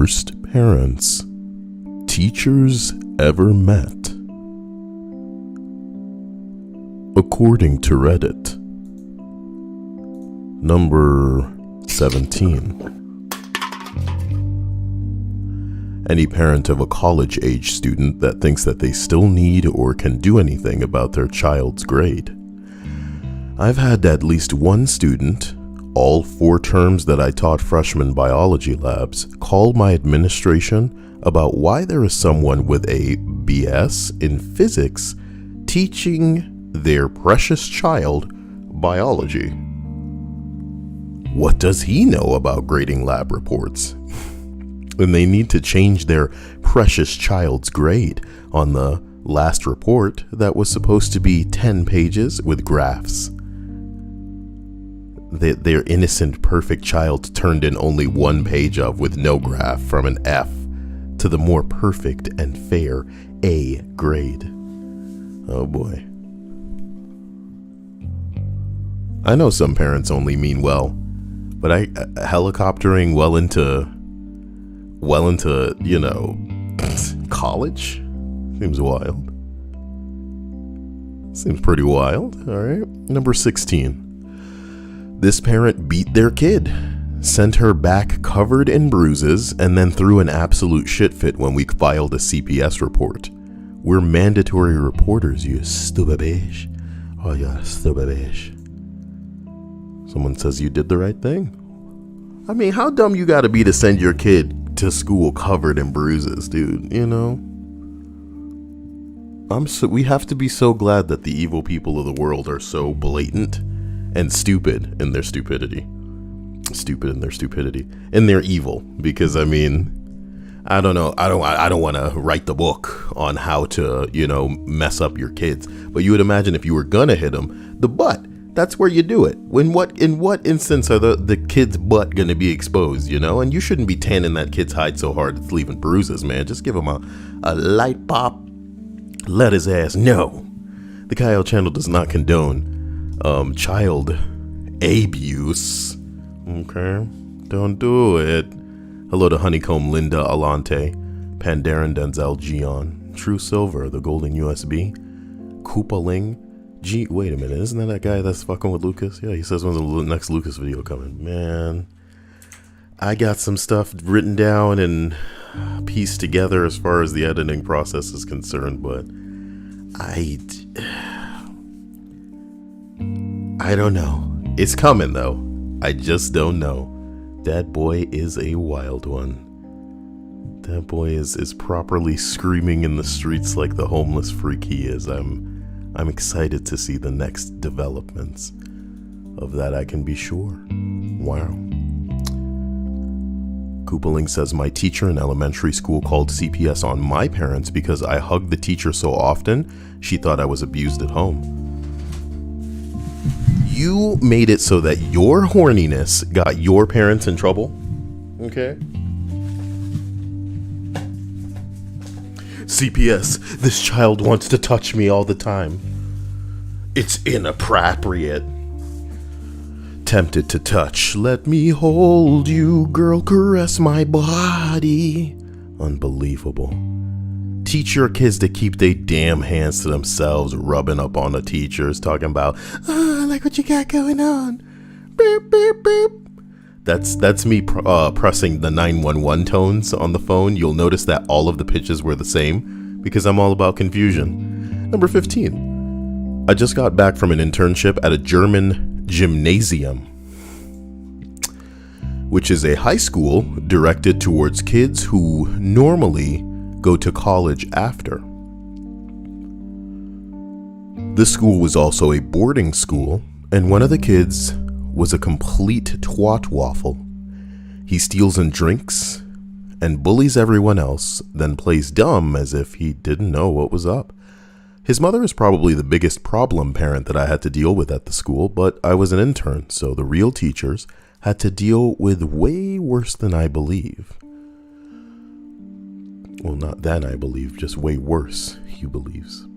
Worst parents teachers ever met. According to Reddit. Number 17. Any parent of a college-age student that thinks that they still need or can do anything about their child's grade. I've had at least one student, all 4 terms that I taught freshman biology labs, call my administration about why there is someone with a BS in physics teaching their precious child biology. What does he know about grading lab reports? And they need to change their precious child's grade on the last report that was supposed to be 10 pages with graphs. Their innocent, perfect child turned in only 1 page of with no graph, from an F to the more perfect and fair A grade. Oh boy. I know some parents only mean well, but helicoptering well into, college seems wild. Seems pretty wild. All right. Number 16. This parent beat their kid, sent her back covered in bruises, and then threw an absolute shit fit when we filed a CPS report. We're mandatory reporters, you stupid bitch. Oh, you stupid bitch. Someone says you did the right thing. I mean, how dumb you gotta be to send your kid to school covered in bruises, dude, you know? We have to be so glad that the evil people of the world are so blatant and stupid in their stupidity. And they're evil, because I mean, I don't know. I don't want to write the book on how to, mess up your kids. But you would imagine if you were gonna hit them, the butt. That's where you do it. In what instance are the kid's butt gonna be exposed? And you shouldn't be tanning that kid's hide so hard it's leaving bruises, man. Just give him a light pop. Let his ass know. The Kyle channel does not condone child abuse. Okay, don't do it. Hello to Honeycomb, Linda Alante, Pandaren, Denzel, Gion, True Silver, the Golden USB, Koopaling. Wait a minute, isn't that guy that's fucking with Lucas? Yeah, he says when's the next Lucas video coming. Man, I got some stuff written down and pieced together as far as the editing process is concerned, but I don't know. It's coming though. I just don't know. That boy is a wild one. That boy is properly screaming in the streets like the homeless freak he is. I'm excited to see the next developments of that, I can be sure. Wow. Koopaling says, my teacher in elementary school called CPS on my parents because I hugged the teacher so often, she thought I was abused at home. You made it so that your horniness got your parents in trouble? Okay. CPS, this child wants to touch me all the time. It's inappropriate. Tempted to touch, let me hold you, girl, caress my body. Unbelievable. Teach your kids to keep their damn hands to themselves, rubbing up on the teachers, talking about, oh, I like what you got going on. Beep, beep, beep. That's me pressing the 911 tones on the phone. You'll notice that all of the pitches were the same because I'm all about confusion. Number 15. I just got back from an internship at a German gymnasium, which is a high school directed towards kids who normally go to college after. This school was also a boarding school, and one of the kids was a complete twat waffle. He steals and drinks and bullies everyone else, then plays dumb as if he didn't know what was up. His mother is probably the biggest problem parent that I had to deal with at the school, but I was an intern, so the real teachers had to deal with way worse than I believe. Well, not than I believe, just way worse, he believes.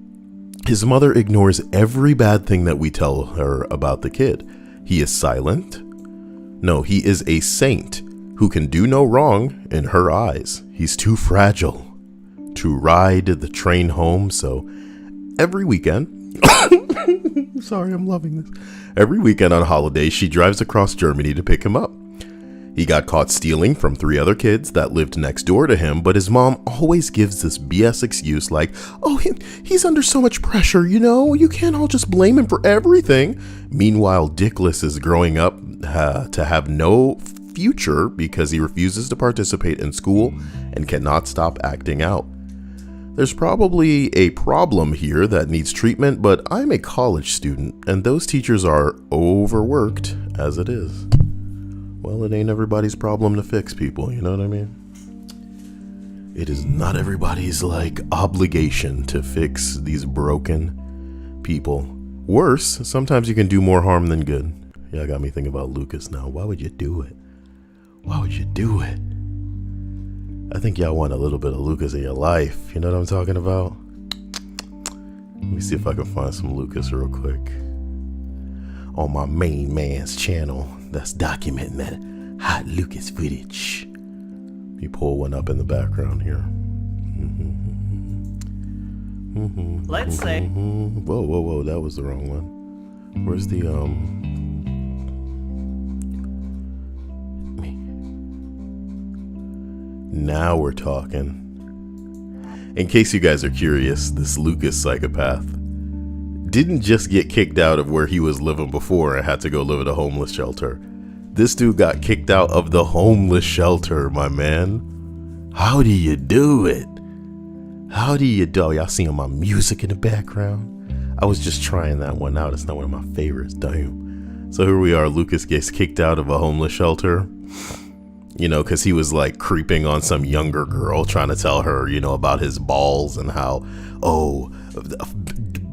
His mother ignores every bad thing that we tell her about the kid. He is silent. No, he is a saint who can do no wrong in her eyes. He's too fragile to ride the train home, so every weekend, sorry, I'm loving this. Every weekend on holidays, she drives across Germany to pick him up. He got caught stealing from 3 other kids that lived next door to him, but his mom always gives this BS excuse like, oh, he's under so much pressure, you can't all just blame him for everything. Meanwhile, Dickless is growing up to have no future because he refuses to participate in school and cannot stop acting out. There's probably a problem here that needs treatment, but I'm a college student and those teachers are overworked as it is. Well, it ain't everybody's problem to fix, people, you know what I mean? It is not everybody's, obligation to fix these broken people. Worse, sometimes you can do more harm than good. Yeah, got me thinking about Lucas now. Why would you do it? Why would you do it? I think y'all want a little bit of Lucas in your life. You know what I'm talking about? Let me see if I can find some Lucas real quick. On my main man's channel that's documenting that hot Lucas footage. Let me pull one up in the background here. Let's say. Whoa, that was the wrong one. Where's the Now we're talking. In case you guys are curious, this Lucas psychopath didn't just get kicked out of where he was living before and had to go live at a homeless shelter. This dude got kicked out of the homeless shelter, my man. How do you do it? How do you do it? Y'all seeing my music in the background? I was just trying that one out. It's not one of my favorites. Damn. So here we are. Lucas gets kicked out of a homeless shelter. Because he was creeping on some younger girl, trying to tell her, about his balls and how,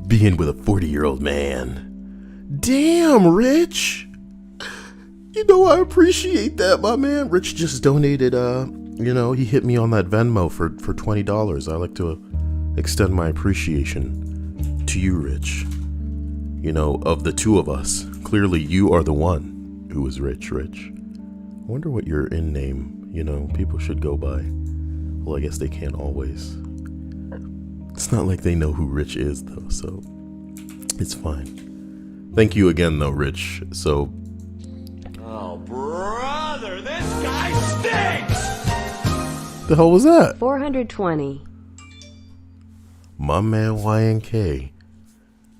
being with a 40-year-old man. Damn, Rich. I appreciate that, my man. Rich just donated, he hit me on that Venmo for $20. I like to extend my appreciation to you, Rich. Of the two of us, clearly you are the one who is rich. I wonder what your in name, people should go by. Well, I guess they can't always. It's not like they know who Rich is, though, so it's fine. Thank you again, though, Rich. So. Oh, brother, this guy stinks! The hell was that? 420. My man YNK.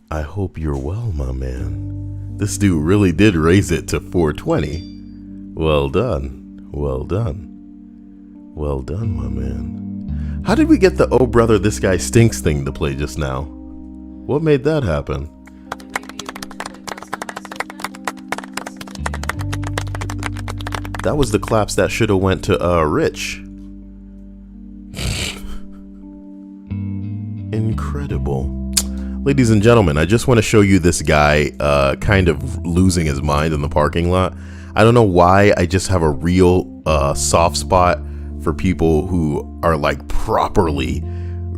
I hope you're well, my man. This dude really did raise it to 420. Well done. Well done. Well done, my man. How did we get the oh brother, this guy stinks thing to play just now? What made that happen? That was the claps that should have went to Rich. Incredible. Ladies and gentlemen, I just want to show you this guy kind of losing his mind in the parking lot. I don't know why, I just have a real soft spot for people who are properly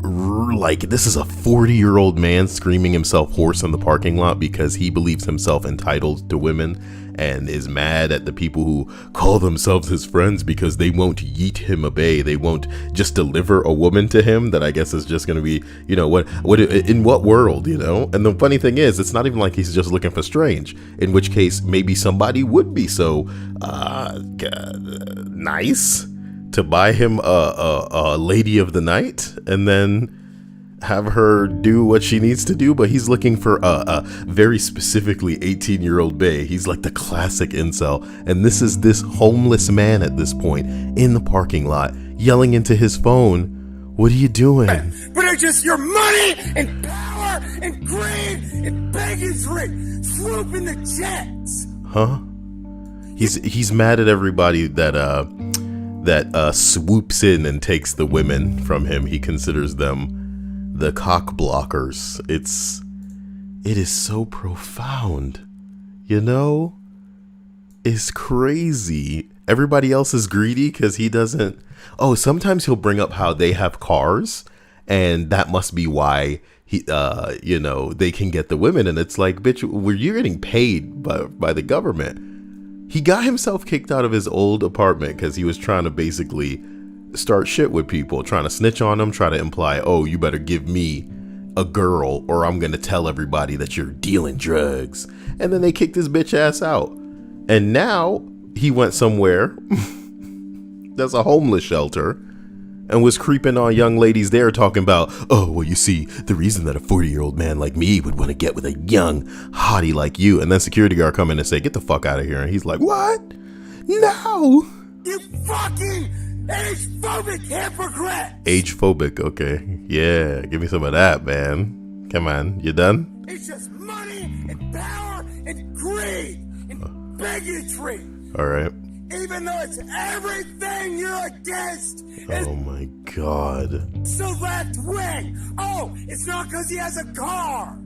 this is a 40-year-old man screaming himself hoarse in the parking lot because he believes himself entitled to women and is mad at the people who call themselves his friends because they won't yeet him a bay. They won't just deliver a woman to him that I guess is just going to be, what in what world, And the funny thing is, it's not even like he's just looking for strange, in which case maybe somebody would be so nice to buy him a lady of the night and then have her do what she needs to do, but he's looking for a very specifically 18-year-old bae. He's like the classic incel, and this is this homeless man at this point in the parking lot yelling into his phone, what are you doing? But it's just your money and power and greed and bigotry swooping the jets. Huh? He's mad at everybody that swoops in and takes the women from him. He considers them the cock blockers. It is so profound, it's crazy. Everybody else is greedy because he doesn't. Sometimes he'll bring up how they have cars and that must be why he they can get the women, and it's like, bitch, you're getting paid by the government. He got himself kicked out of his old apartment because he was trying to basically start shit with people, trying to snitch on them, try to imply, oh, you better give me a girl or I'm gonna tell everybody that you're dealing drugs. And then they kicked his bitch ass out. And now he went somewhere that's a homeless shelter and was creeping on young ladies there talking about, oh, well, you see, the reason that a 40-year-old man like me would want to get with a young hottie like you. And then security guard come in and say, get the fuck out of here. And he's like, what? No. You fucking age-phobic hypocrite! Age-phobic, okay. Yeah, give me some of that, man. Come on, you done? It's just money and power and greed and bigotry. All right. Even though it's everything you're against. Oh my God. It's the left wing. Oh, it's not because he has a car.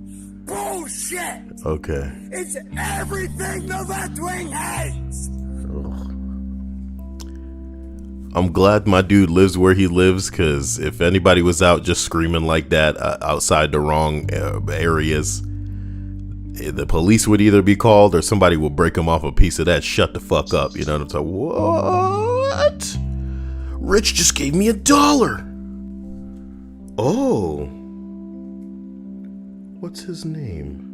Bullshit. Okay. It's everything the left wing hates. I'm glad my dude lives where he lives, because if anybody was out just screaming like that outside the wrong areas, the police would either be called or somebody will break him off a piece of that. Shut the fuck up. You know what I'm saying? What? Rich just gave me $1. Oh. What's his name?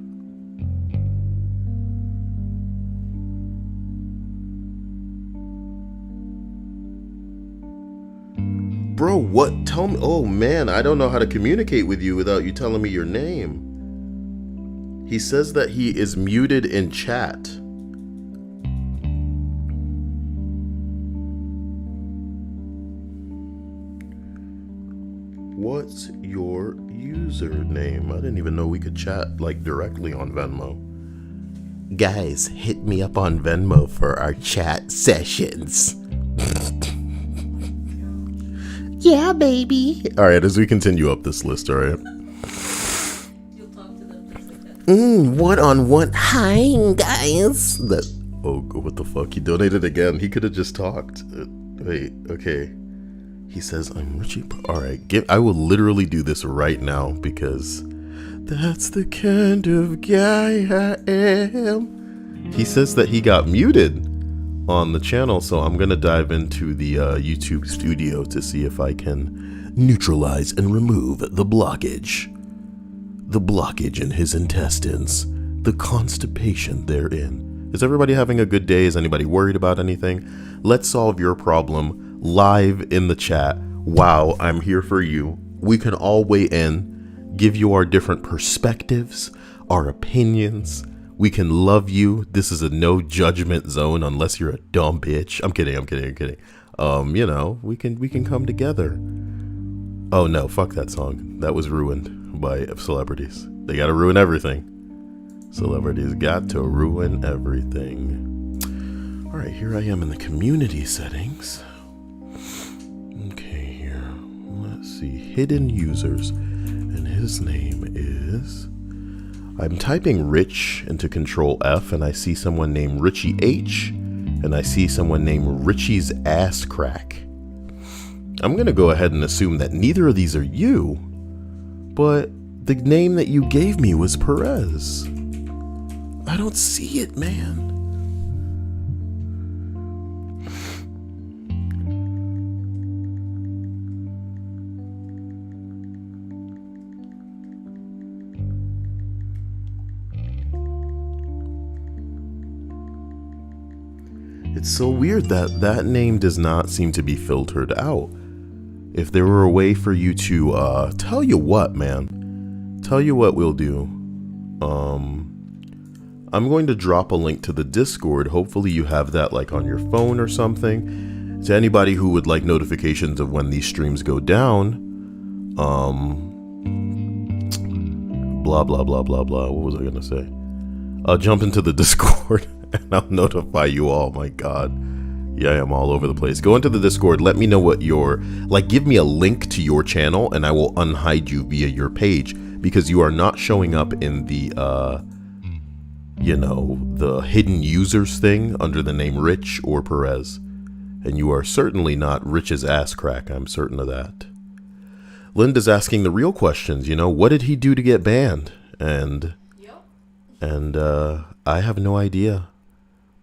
Bro, what? Tell me. Oh man, I don't know how to communicate with you without you telling me your name. He says that he is muted in chat. What's your username? I didn't even know we could chat like directly on Venmo. Guys, hit me up on Venmo for our chat sessions. Yeah, baby. All right, as we continue up this list, all right. One-on-one. Hi, guys. Oh, what the fuck? He donated again. He could have just talked. Wait, okay. He says, I'm Richie. All right, I will literally do this right now because that's the kind of guy I am. He says that he got muted on the channel, so I'm going to dive into the YouTube studio to see if I can neutralize and remove the blockage. The blockage in his intestines, the constipation therein. Is everybody having a good day? Is anybody worried about anything? Let's solve your problem live in the chat. Wow, I'm here for you. We can all weigh in, give you our different perspectives, our opinions. We can love you. This is a no judgment zone unless you're a dumb bitch. I'm kidding. You know, we can come together. Oh no, fuck that song. That was ruined by celebrities. They gotta ruin everything. Celebrities got to ruin everything. All right, here I am in the community settings. Okay, here. Let's see. Hidden users. And his name is... I'm typing Rich into Control F and I see someone named Richie H. And I see someone named Richie's Ass Crack. I'm gonna go ahead and assume that neither of these are you. But the name that you gave me was Perez. I don't see it, man. It's so weird that that name does not seem to be filtered out. If there were a way for you to, tell you what, man. Tell you what we'll do. I'm going to drop a link to the Discord. Hopefully you have that like on your phone or something. To anybody who would like notifications of when these streams go down. Blah, blah, blah, blah, blah. What was I going to say? Jump into the Discord and I'll notify you all. My God. Yeah, I'm all over the place. Go into the Discord. Let me know what your, like, give me a link to your channel and I will unhide you via your page because you are not showing up in the, you know, the hidden users thing under the name Rich or Perez. And you are certainly not Rich's Ass Crack. I'm certain of that. Linda's asking the real questions. You know, what did he do to get banned? And I have no idea.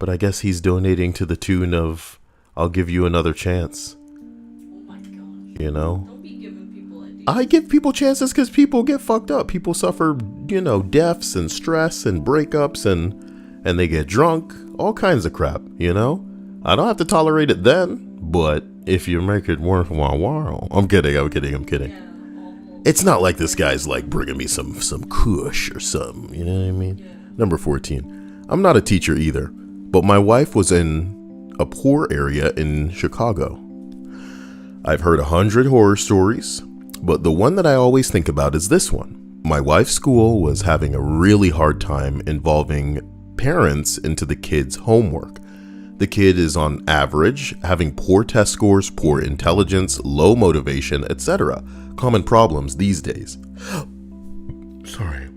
But I guess he's donating to the tune of, I'll give you another chance. Oh my gosh. You know? Don't be giving people ideas. I give people chances because people get fucked up. People suffer, deaths and stress and breakups and they get drunk. All kinds of crap, I don't have to tolerate it then, but if you make it worthwhile. I'm kidding. Yeah, It's not like this guy's like bringing me some kush or something, you know what I mean? Yeah. Number 14. I'm not a teacher either, but my wife was in a poor area in Chicago. I've heard 100 horror stories, but the one that I always think about is this one. My wife's school was having a really hard time involving parents into the kids' homework. The kid is on average, having poor test scores, poor intelligence, low motivation, etc. Common problems these days. Sorry.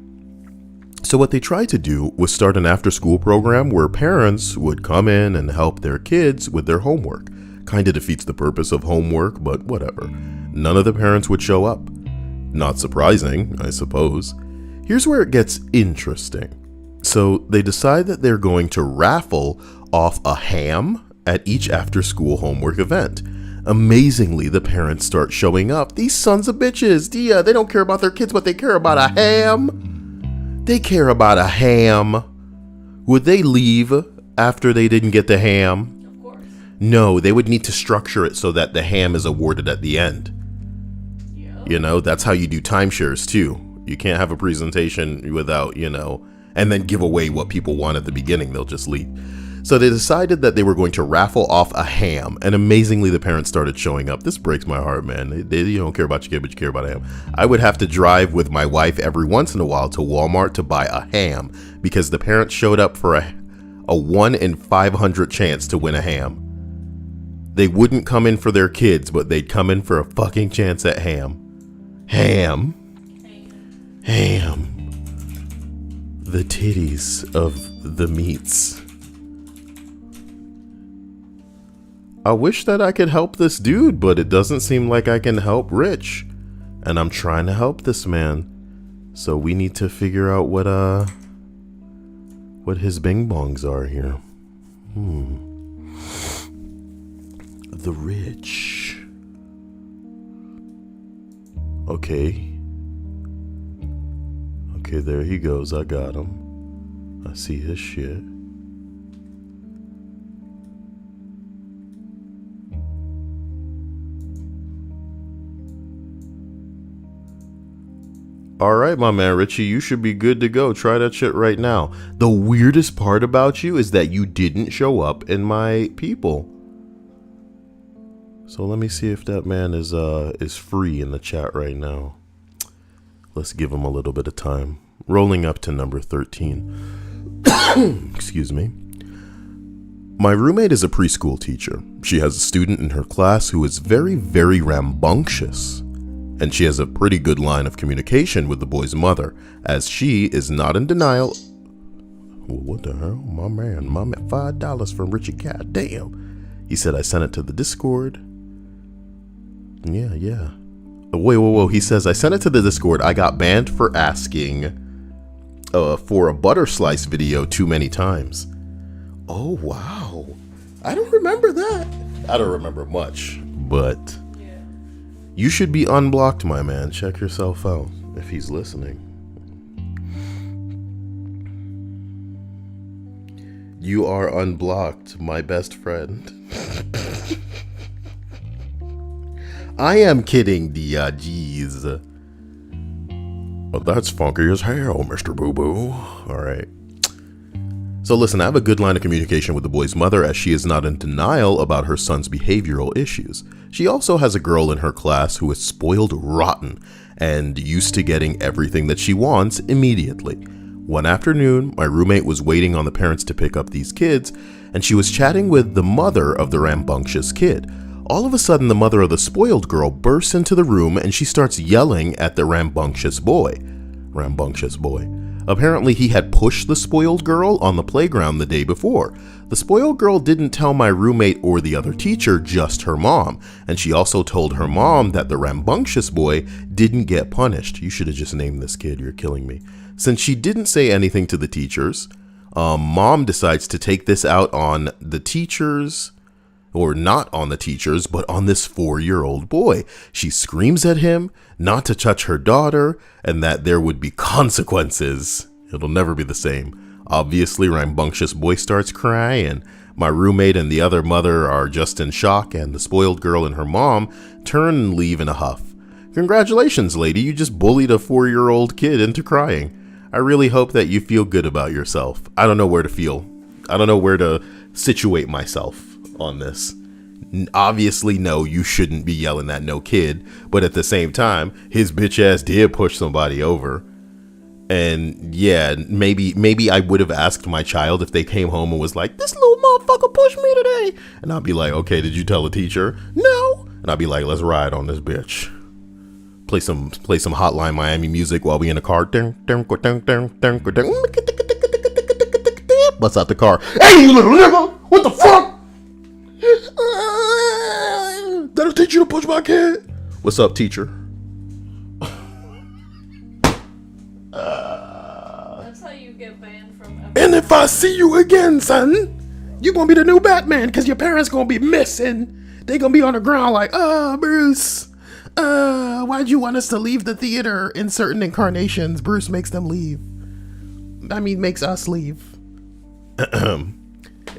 So what they tried to do was start an after-school program where parents would come in and help their kids with their homework. Kinda defeats the purpose of homework, but whatever. None of the parents would show up. Not surprising, I suppose. Here's where it gets interesting. So they decide that they're going to raffle off a ham at each after-school homework event. Amazingly, the parents start showing up. These sons of bitches, they don't care about their kids, but they care about a ham. They care about a ham. Would they leave after they didn't get the ham? Of course. No, they would need to structure it so that the ham is awarded at the end. Yeah. That's how you do timeshares too. You can't have a presentation without, and then give away what people want at the beginning. They'll just leave. So they decided that they were going to raffle off a ham, and amazingly, the parents started showing up. This breaks my heart, man. They don't care about your kid, but you care about a ham. I would have to drive with my wife every once in a while to Walmart to buy a ham because the parents showed up for a 1 in 500 chance to win a ham. They wouldn't come in for their kids, but they'd come in for a fucking chance at ham. Ham. The titties of the meats. I wish that I could help this dude, but it doesn't seem like I can help Rich. And I'm trying to help this man. So we need to figure out what his bing bongs are here. The Rich. Okay, there he goes. I got him. I see his shit. All right, my man Richie, you should be good to go. Try that shit right now. The weirdest part about you is that you didn't show up in my people. So let me see if that man is free in the chat right now. Let's give him a little bit of time. Rolling up to number 13. Excuse me. My roommate is a preschool teacher. She has a student in her class who is very, very rambunctious. And she has a pretty good line of communication with the boy's mother, as she is not in denial. Well, what the hell? My man, $5 from Richie. God damn. He said I sent it to the Discord. Yeah. Whoa. He says, I sent it to the Discord. I got banned for asking for a butter slice video too many times. Oh, wow. I don't remember that. I don't remember much, but Yeah. you should be unblocked, my man. Check yourself out if he's listening. You are unblocked, my best friend. I am kidding, jeez. But that's funky as hell, Mr. Boo Boo. Alright. So listen, I have a good line of communication with the boy's mother as she is not in denial about her son's behavioral issues. She also has a girl in her class who is spoiled rotten and used to getting everything that she wants immediately. One afternoon, my roommate was waiting on the parents to pick up these kids, and she was chatting with the mother of the rambunctious kid. All of a sudden, the mother of the spoiled girl bursts into the room and she starts yelling at the rambunctious boy. Apparently, he had pushed the spoiled girl on the playground the day before. The spoiled girl didn't tell my roommate or the other teacher, just her mom. And she also told her mom that the rambunctious boy didn't get punished. You should have just named this kid. You're killing me. Since she didn't say anything to the teachers, Mom decides to take this out on the teachers, or not on the teachers, but on this 4-year-old boy. She screams at him not to touch her daughter and that there would be consequences. It'll never be the same. Obviously, rambunctious boy starts crying. My roommate and the other mother are just in shock, and the spoiled girl and her mom turn and leave in a huff. Congratulations, lady, you just bullied a 4-year-old kid into crying. I really hope that you feel good about yourself. I don't know where to feel. I don't know where to situate myself on this. Obviously, no, you shouldn't be yelling at no kid, but at the same time, his bitch ass did push somebody over. And yeah, maybe I would have asked my child if they came home and was like, this little motherfucker pushed me today. And I'd be like, okay, did you tell the teacher? No. And I'd be like, let's ride on this bitch. Play some Hotline Miami music while we in the car. Bust out the car. Hey, you little nigga! What the fuck? That'll teach you to push my kid. What's up, teacher? That's how you get banned from. And if I see you again, son, you're gonna be the new Batman, because your parents gonna be missing. They gonna be on the ground like, Bruce, why'd you want us to leave the theater? In certain incarnations, Bruce makes them leave. Makes us leave.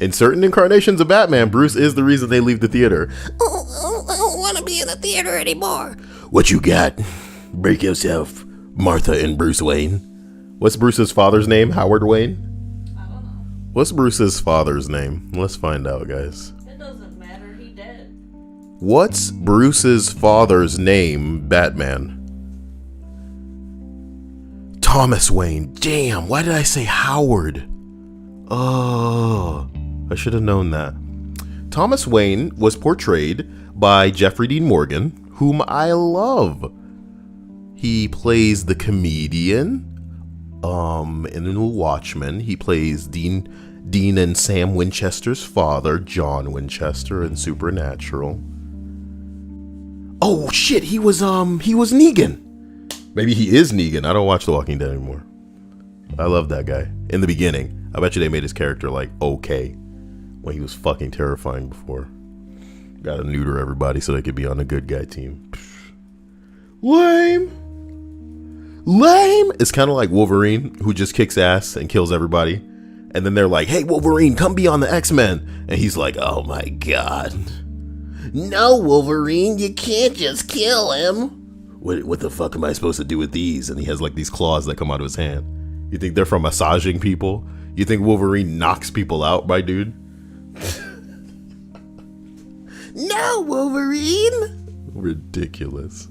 In certain incarnations of Batman, Bruce is the reason they leave the theater. Oh, I don't want to be in the theater anymore. What you got? Break yourself, Martha and Bruce Wayne. What's Bruce's father's name? Howard Wayne? I don't know. What's Bruce's father's name? Let's find out, guys. It doesn't matter. He dead. What's Bruce's father's name, Batman? Thomas Wayne. Damn, why did I say Howard? Oh, I should have known that. Thomas Wayne was portrayed by Jeffrey Dean Morgan, whom I love. He plays the comedian in The Watchmen. He plays Dean and Sam Winchester's father, John Winchester, in Supernatural. Oh shit, he was Negan. Maybe he is Negan. I don't watch The Walking Dead anymore. I love that guy. In the beginning, I bet you they made his character like okay when he was fucking terrifying before. Gotta neuter everybody so they could be on the good guy team. Lame. It's kind of like Wolverine, who just kicks ass and kills everybody. And then they're like, hey, Wolverine, come be on the X-Men. And he's like, oh my God. No, Wolverine, you can't just kill him. What the fuck am I supposed to do with these? And he has like these claws that come out of his hand. You think they're from massaging people? You think Wolverine knocks people out, my dude? No, Wolverine. Ridiculous.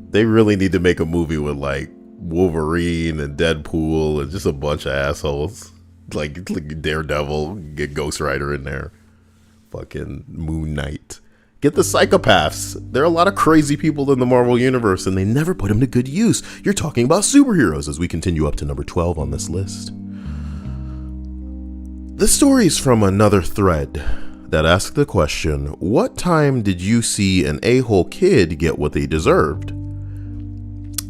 They really need to make a movie with like Wolverine and Deadpool and just a bunch of assholes. Like Daredevil, get Ghost Rider in there. Fucking Moon Knight. Get the psychopaths. There are a lot of crazy people in the Marvel Universe, and they never put them to good use. You're talking about superheroes as we continue up to number 12 on this list. This story is from another thread that asked the question, what time did you see an a-hole kid get what they deserved?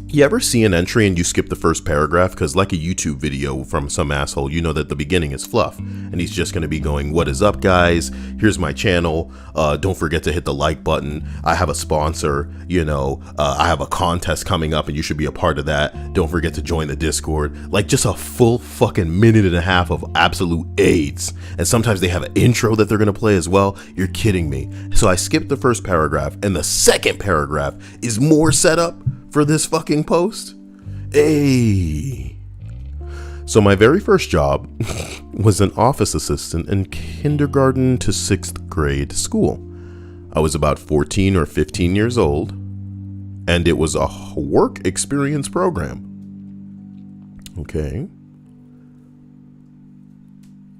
You ever see an entry and you skip the first paragraph? Because like a YouTube video from some asshole, you know that the beginning is fluff. And he's just going to be going, what is up, guys? Here's my channel. Don't forget to hit the like button. I have a sponsor. I have a contest coming up and you should be a part of that. Don't forget to join the Discord. Like just a full fucking minute and a half of absolute AIDS. And sometimes they have an intro that they're going to play as well. You're kidding me. So I skipped the first paragraph and the second paragraph is more setup for this fucking post. Hey. So my very first job was an office assistant in kindergarten to 6th grade school. I was about 14 or 15 years old, and it was a work experience program. Okay.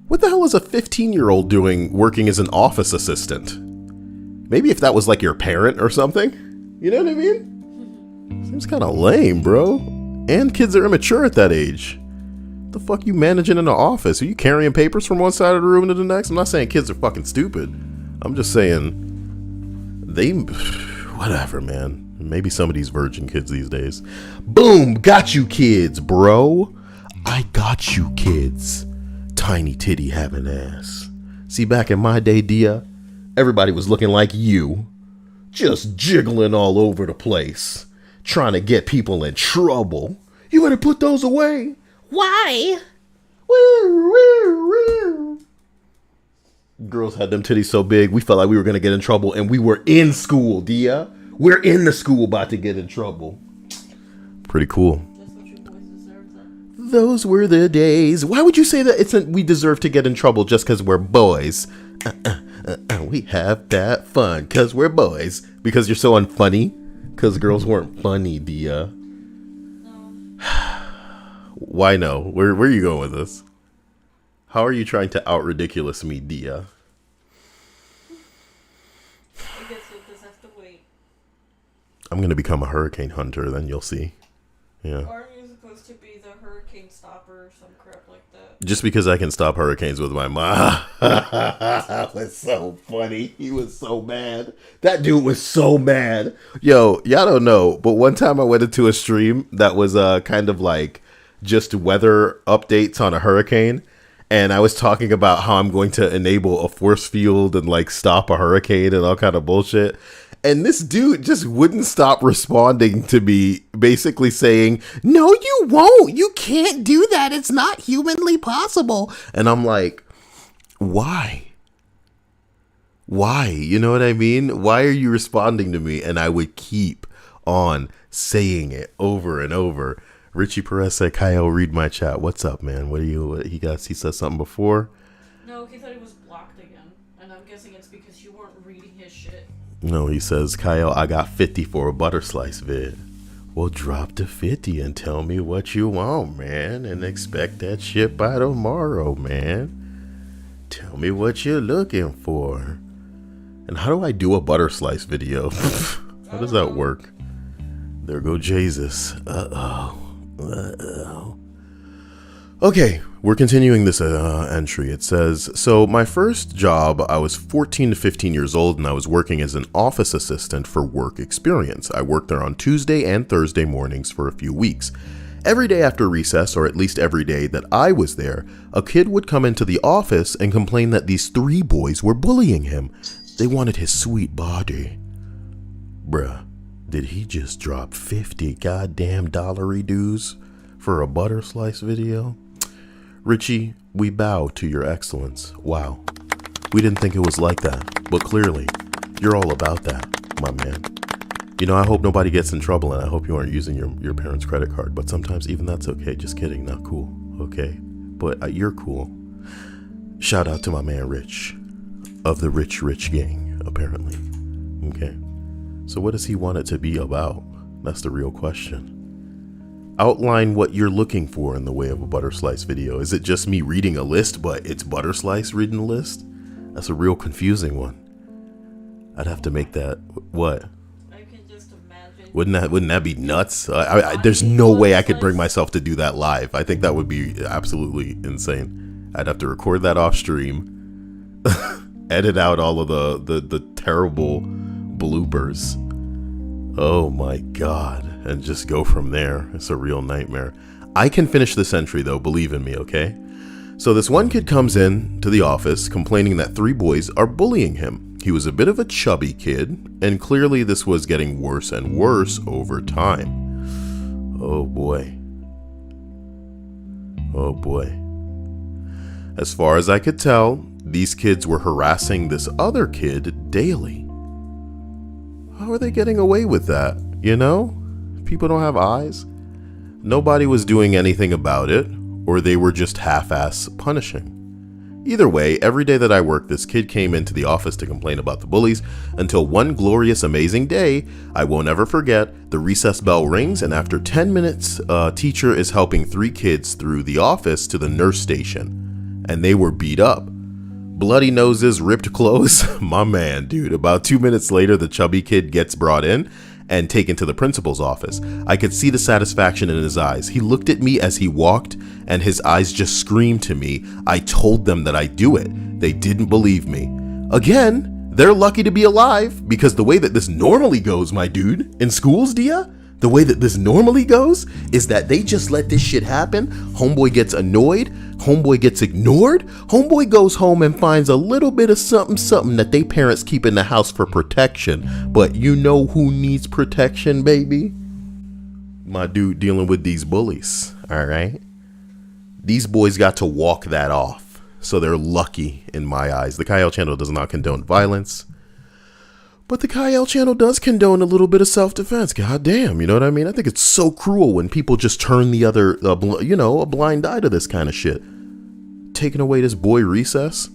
What the hell is a 15-year-old doing working as an office assistant? Maybe if that was like your parent or something. You know what I mean? Seems kind of lame, bro. And kids are immature at that age. The fuck you managing in the office? Are you carrying papers from one side of the room to the next? I'm not saying kids are fucking stupid. I'm just saying whatever, man. Maybe some of these virgin kids these days. Boom, got you kids, bro. I got you kids. tiny titty having ass. See, back in my day, Dia, everybody was looking like you, just jiggling all over the place, trying to get people in trouble. You better put those away. Why? Woo, woo, woo. Girls had them titties so big, we felt like we were going to get in trouble, and we were in school, Dia. We're in the school about to get in trouble. Pretty cool. That's what your boys deserve then. Those were the days. Why would you say that we deserve to get in trouble just because we're boys? We have that fun because we're boys. Because you're so unfunny? Because girls weren't funny, Dia. No. Why no? Where are you going with this? How are you trying to out-ridiculous me, Dia? I guess you'll just have to wait. I'm going to become a hurricane hunter, then you'll see. Yeah. Aren't you supposed to be the hurricane stopper or some crap like that? Just because I can stop hurricanes with my mom. That was so funny. He was so mad. That dude was so mad. Yo, y'all don't know, but one time I went into a stream that was kind of like just weather updates on a hurricane. And I was talking about how I'm going to enable a force field and like stop a hurricane and all kind of bullshit. And this dude just wouldn't stop responding to me, basically saying, "No, you won't. You can't do that. It's not humanly possible." And I'm like, why? Why? You know what I mean? Why are you responding to me? And I would keep on saying it over and over. Richie Perez said, "Kyle, read my chat. What's up, man? He said something before?" No, he thought he was blocked again. And I'm guessing it's because you weren't reading his shit. No, he says, "Kyle, I got 50 for a butter slice vid." Well, drop to 50 and tell me what you want, man. And expect that shit by tomorrow, man. Tell me what you're looking for. And how do I do a butter slice video? How does that work? There go Jesus. Uh-oh. Okay, we're continuing this entry. It says, so my first job, I was 14 to 15 years old and I was working as an office assistant for work experience. I worked there on Tuesday and Thursday mornings for a few weeks. Every day after recess, or at least every day that I was there, a kid would come into the office and complain that these 3 boys were bullying him. They wanted his sweet body. Bruh. Did he just drop 50 goddamn dollary dues for a butter slice video? Richie, we bow to your excellence. Wow. We didn't think it was like that, but clearly, you're all about that, my man. You know, I hope nobody gets in trouble and I hope you aren't using your parents' credit card, but sometimes even that's okay. Just kidding, not cool, okay? But you're cool. Shout out to my man Rich, of the Rich Gang, apparently. Okay. So what does he want it to be about? That's the real question. Outline what you're looking for in the way of a butter slice video. Is it just me reading a list, but it's butter slice reading a list? That's a real confusing one. I'd have to make that, what? I can just imagine. Wouldn't that be nuts? There's no way I could bring myself to do that live. I think that would be absolutely insane. I'd have to record that off stream, edit out all of the terrible bloopers. Oh my god. And just go from there. It's a real nightmare. I can finish this entry though, believe in me, okay? So this one kid comes in to the office complaining that 3 boys are bullying him. He was a bit of a chubby kid, and clearly this was getting worse and worse over time. Oh boy. Oh boy. As far as I could tell, these kids were harassing this other kid daily. How are they getting away with that? You know? People don't have eyes. Nobody was doing anything about it, or they were just half-ass punishing. Either way, every day that I worked, this kid came into the office to complain about the bullies, until one glorious, amazing day, I won't ever forget, the recess bell rings, and after 10 minutes, a teacher is helping 3 kids through the office to the nurse station, and they were beat up. Bloody noses, ripped clothes. My man, dude. About 2 minutes later, the chubby kid gets brought in and taken to the principal's office. I could see the satisfaction in his eyes. He looked at me as he walked, and his eyes just screamed to me. I told them that I'd do it. They didn't believe me. Again, they're lucky to be alive, because the way that this normally goes, my dude, in schools, Dia, The way that this normally goes is that they just let this shit happen. Homeboy gets annoyed. Homeboy gets ignored. Homeboy goes home and finds a little bit of something that they parents keep in the house for protection. But you know who needs protection, baby? My dude dealing with these bullies, all right? These boys got to walk that off. So they're lucky in my eyes. The Kyle channel does not condone violence. But the Kyle channel does condone a little bit of self-defense. God damn, you know what I mean? I think it's so cruel when people just turn the other, a blind eye to this kind of shit. Taking away this boy recess.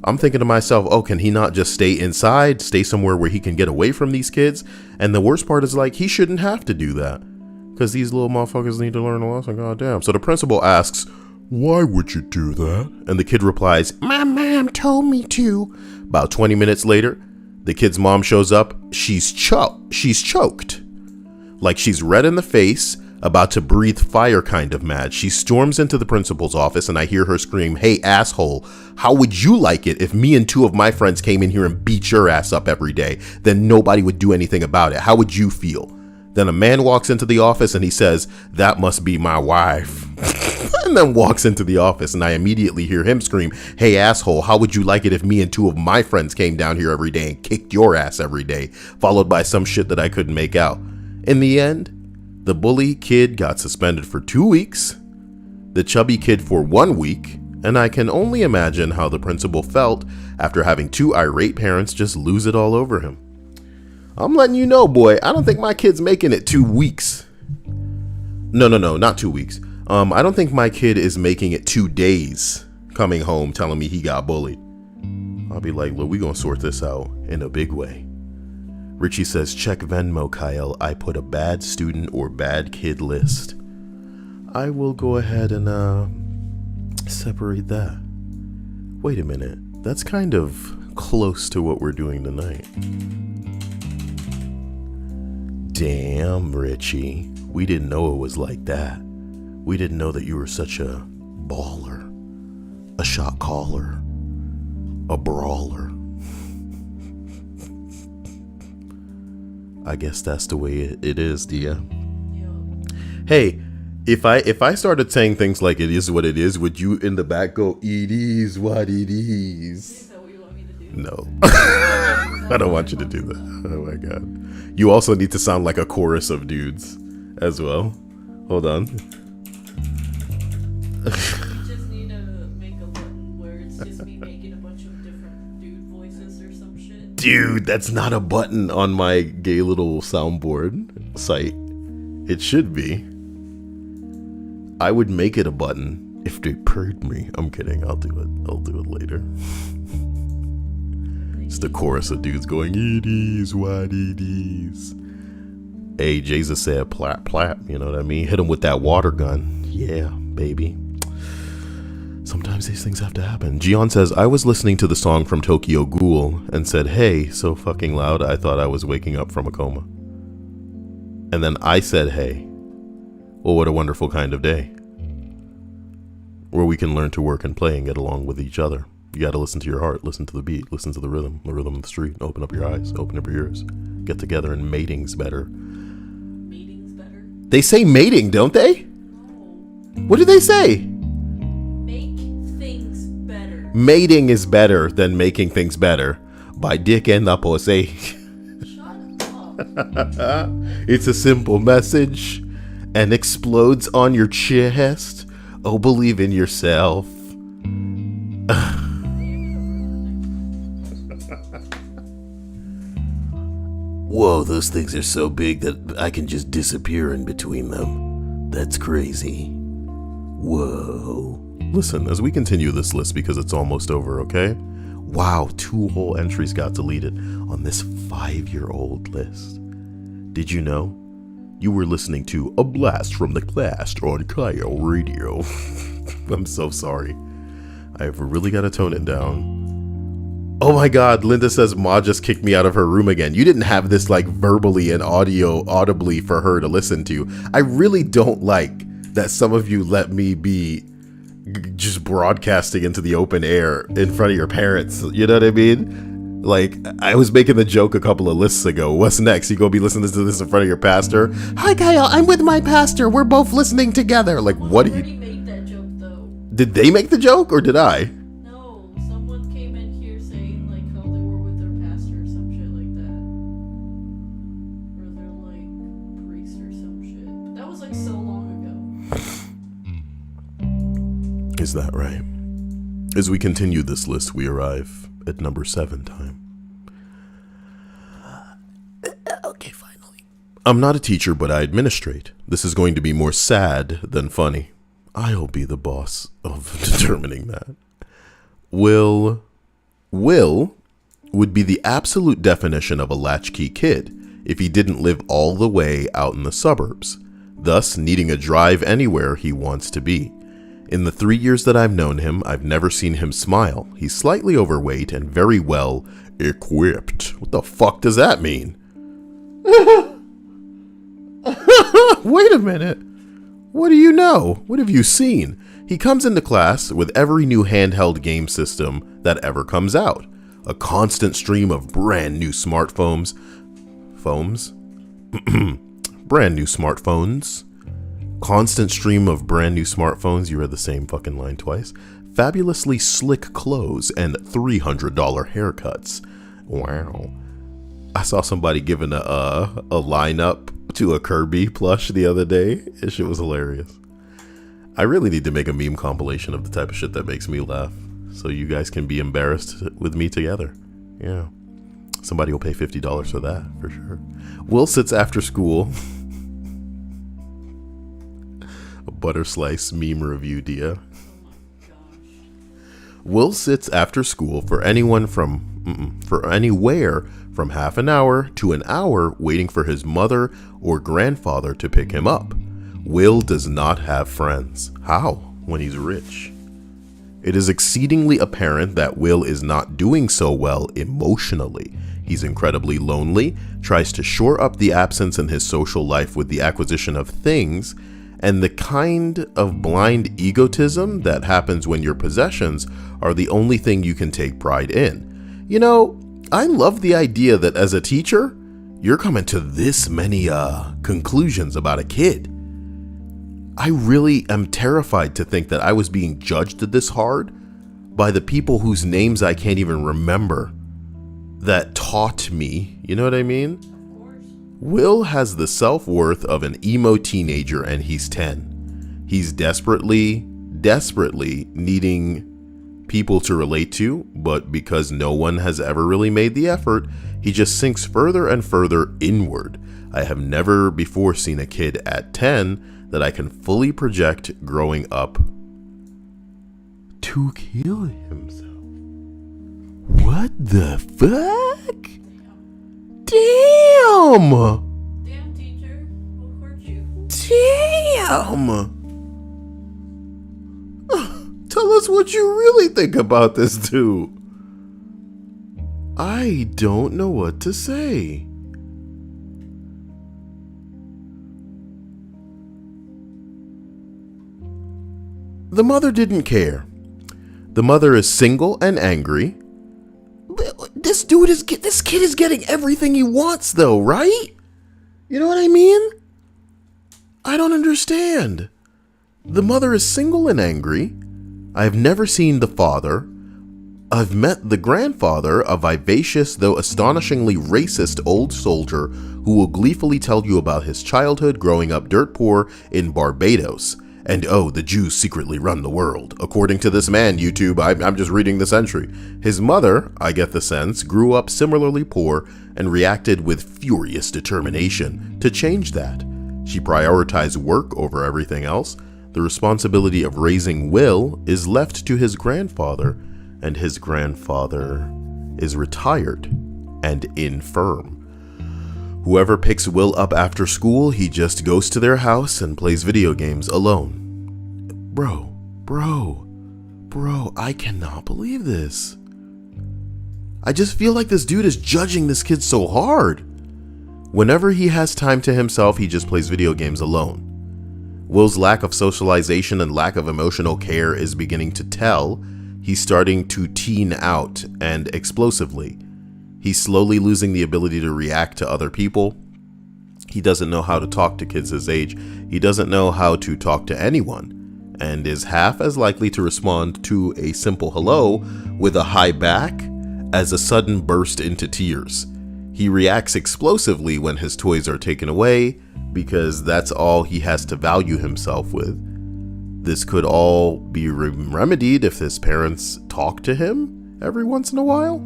I'm thinking to myself, oh, can he not just stay inside, stay somewhere where he can get away from these kids? And the worst part is, like, he shouldn't have to do that. Because these little motherfuckers need to learn a lesson, God damn. So the principal asks, why would you do that? And the kid replies, my mom told me to. About 20 minutes later, the kid's mom shows up. She's choked. Like she's red in the face, about to breathe fire kind of mad. She storms into the principal's office and I hear her scream, hey asshole, how would you like it if me and 2 of my friends came in here and beat your ass up every day? Then nobody would do anything about it. How would you feel? Then a man walks into the office and he says, that must be my wife. And then walks into the office and I immediately hear him scream, hey asshole, how would you like it if me and 2 of my friends came down here every day and kicked your ass every day? Followed by some shit that I couldn't make out. In the end, the bully kid got suspended for 2 weeks, the chubby kid for 1 week, and I can only imagine how the principal felt after having 2 irate parents just lose it all over him. I'm letting you know, boy, I don't think my kid's making it 2 weeks. No, not 2 weeks. I don't think my kid is making it 2 days coming home telling me he got bullied. I'll be like, look, we gonna sort this out in a big way. Richie says, check Venmo, Kyle. I put a bad student or bad kid list. I will go ahead and separate that. Wait a minute. That's kind of close to what we're doing tonight. Damn, Richie. We didn't know it was like that. We didn't know that you were such a baller, a shot caller, a brawler. I guess that's the way it is, Dia. Hey, if I started saying things like it is what it is, would you in the back go, it is what it is? Is that what you want me to do? No. I don't want you to do that. Oh my god. You also need to sound like a chorus of dudes as well. Hold on. You just need to make a button where it's just me making a bunch of different dude voices or some shit. Dude, that's not a button on my gay little soundboard site. It should be. I would make it a button if they paid me. I'm kidding. I'll do it. I'll do it later. It's the chorus of dudes going, it is what it is. Hey, Jesus said, plap, plap. You know what I mean? Hit him with that water gun. Yeah, baby. Sometimes these things have to happen. Gian says, I was listening to the song from Tokyo Ghoul and said, hey, so fucking loud, I thought I was waking up from a coma. And then I said, hey, well, what a wonderful kind of day. Where we can learn to work and play and get along with each other. You got to listen to your heart, listen to the beat, listen to the rhythm of the street. Open up your eyes, open up your ears. Get together and mating's better. Mating's better? They say mating, don't they? No. What do they say? Make things better. Mating is better than making things better. By Dick and the Pussy. Shut up. It's a simple message and explodes on your chest. Oh, believe in yourself. Whoa, those things are so big that I can just disappear in between them. That's crazy. Whoa. Listen, as we continue this list because it's almost over, okay? Wow, 2 whole entries got deleted on this 5-year-old list. Did you know? You were listening to A Blast from the Past on Kyle Radio. I'm so sorry. I've really got to tone it down. Oh my god, Linda says Ma just kicked me out of her room again. You didn't have this like verbally and audibly for her to listen to. I really don't like that some of you let me be just broadcasting into the open air in front of your parents. You know what I mean? Like, I was making the joke a couple of lists ago. What's next? You gonna be listening to this in front of your pastor? Hi, Kyle. I'm with my pastor. We're both listening together. Like, what do already you... made that joke though. Did they make the joke or did I? No, someone came in here saying like how they were with their pastor or some shit like that. Or they're like priest or some shit. But that was like so long ago. Is that right? As we continue this list, we arrive at number 7 time. Okay, finally. I'm not a teacher, but I administrate. This is going to be more sad than funny. I'll be the boss of determining that. Will would be the absolute definition of a latchkey kid if he didn't live all the way out in the suburbs, thus needing a drive anywhere he wants to be. In the 3 years that I've known him, I've never seen him smile. He's slightly overweight and very well equipped. What the fuck does that mean? Wait a minute. What do you know? What have you seen? He comes into class with every new handheld game system that ever comes out. A constant stream of brand new smartphones. Brand new smartphones. Constant stream of brand new smartphones. You read the same fucking line twice. Fabulously slick clothes and $300 haircuts. Wow. I saw somebody giving a lineup to a Kirby plush the other day. This shit was hilarious. I really need to make a meme compilation of the type of shit that makes me laugh, so you guys can be embarrassed with me together. Yeah. Somebody will pay $50 for that, for sure. Will sits after school. A butter slice meme review, Dia. Will sits after school for anywhere from half an hour to an hour waiting for his mother or grandfather to pick him up. Will does not have friends. How? When he's rich. It is exceedingly apparent that Will is not doing so well emotionally. He's incredibly lonely, tries to shore up the absence in his social life with the acquisition of things, and the kind of blind egotism that happens when your possessions are the only thing you can take pride in. You know, I love the idea that as a teacher, you're coming to this many conclusions about a kid. I really am terrified to think that I was being judged this hard by the people whose names I can't even remember that taught me. You know what I mean? Will has the self-worth of an emo teenager and he's 10. He's desperately needing people to relate to, but because no one has ever really made the effort, he just sinks further and further inward. I have never before seen a kid at 10 that I can fully project growing up to kill himself. What the fuck? Damn! Damn, teacher. Who hurt you? Damn! Tell us what you really think about this, dude. I don't know what to say. The mother didn't care. The mother is single and angry. This kid is getting everything he wants though, right? You know what I mean? I don't understand. The mother is single and angry. I have never seen the father. I've met the grandfather, a vivacious though astonishingly racist old soldier who will gleefully tell you about his childhood growing up dirt poor in Barbados. And oh, the Jews secretly run the world. According to this man, YouTube, I'm just reading this entry. His mother, I get the sense, grew up similarly poor and reacted with furious determination to change that. She prioritized work over everything else. The responsibility of raising Will is left to his grandfather, and his grandfather is retired and infirm. Whoever picks Will up after school, he just goes to their house and plays video games alone. Bro, I cannot believe this. I just feel like this dude is judging this kid so hard. Whenever he has time to himself, he just plays video games alone. Will's lack of socialization and lack of emotional care is beginning to tell. He's starting to teen out and explosively. He's slowly losing the ability to react to other people. He doesn't know how to talk to kids his age. He doesn't know how to talk to anyone, and is half as likely to respond to a simple hello with a hi back as a sudden burst into tears. He reacts explosively when his toys are taken away because that's all he has to value himself with. This could all be remedied if his parents talk to him every once in a while.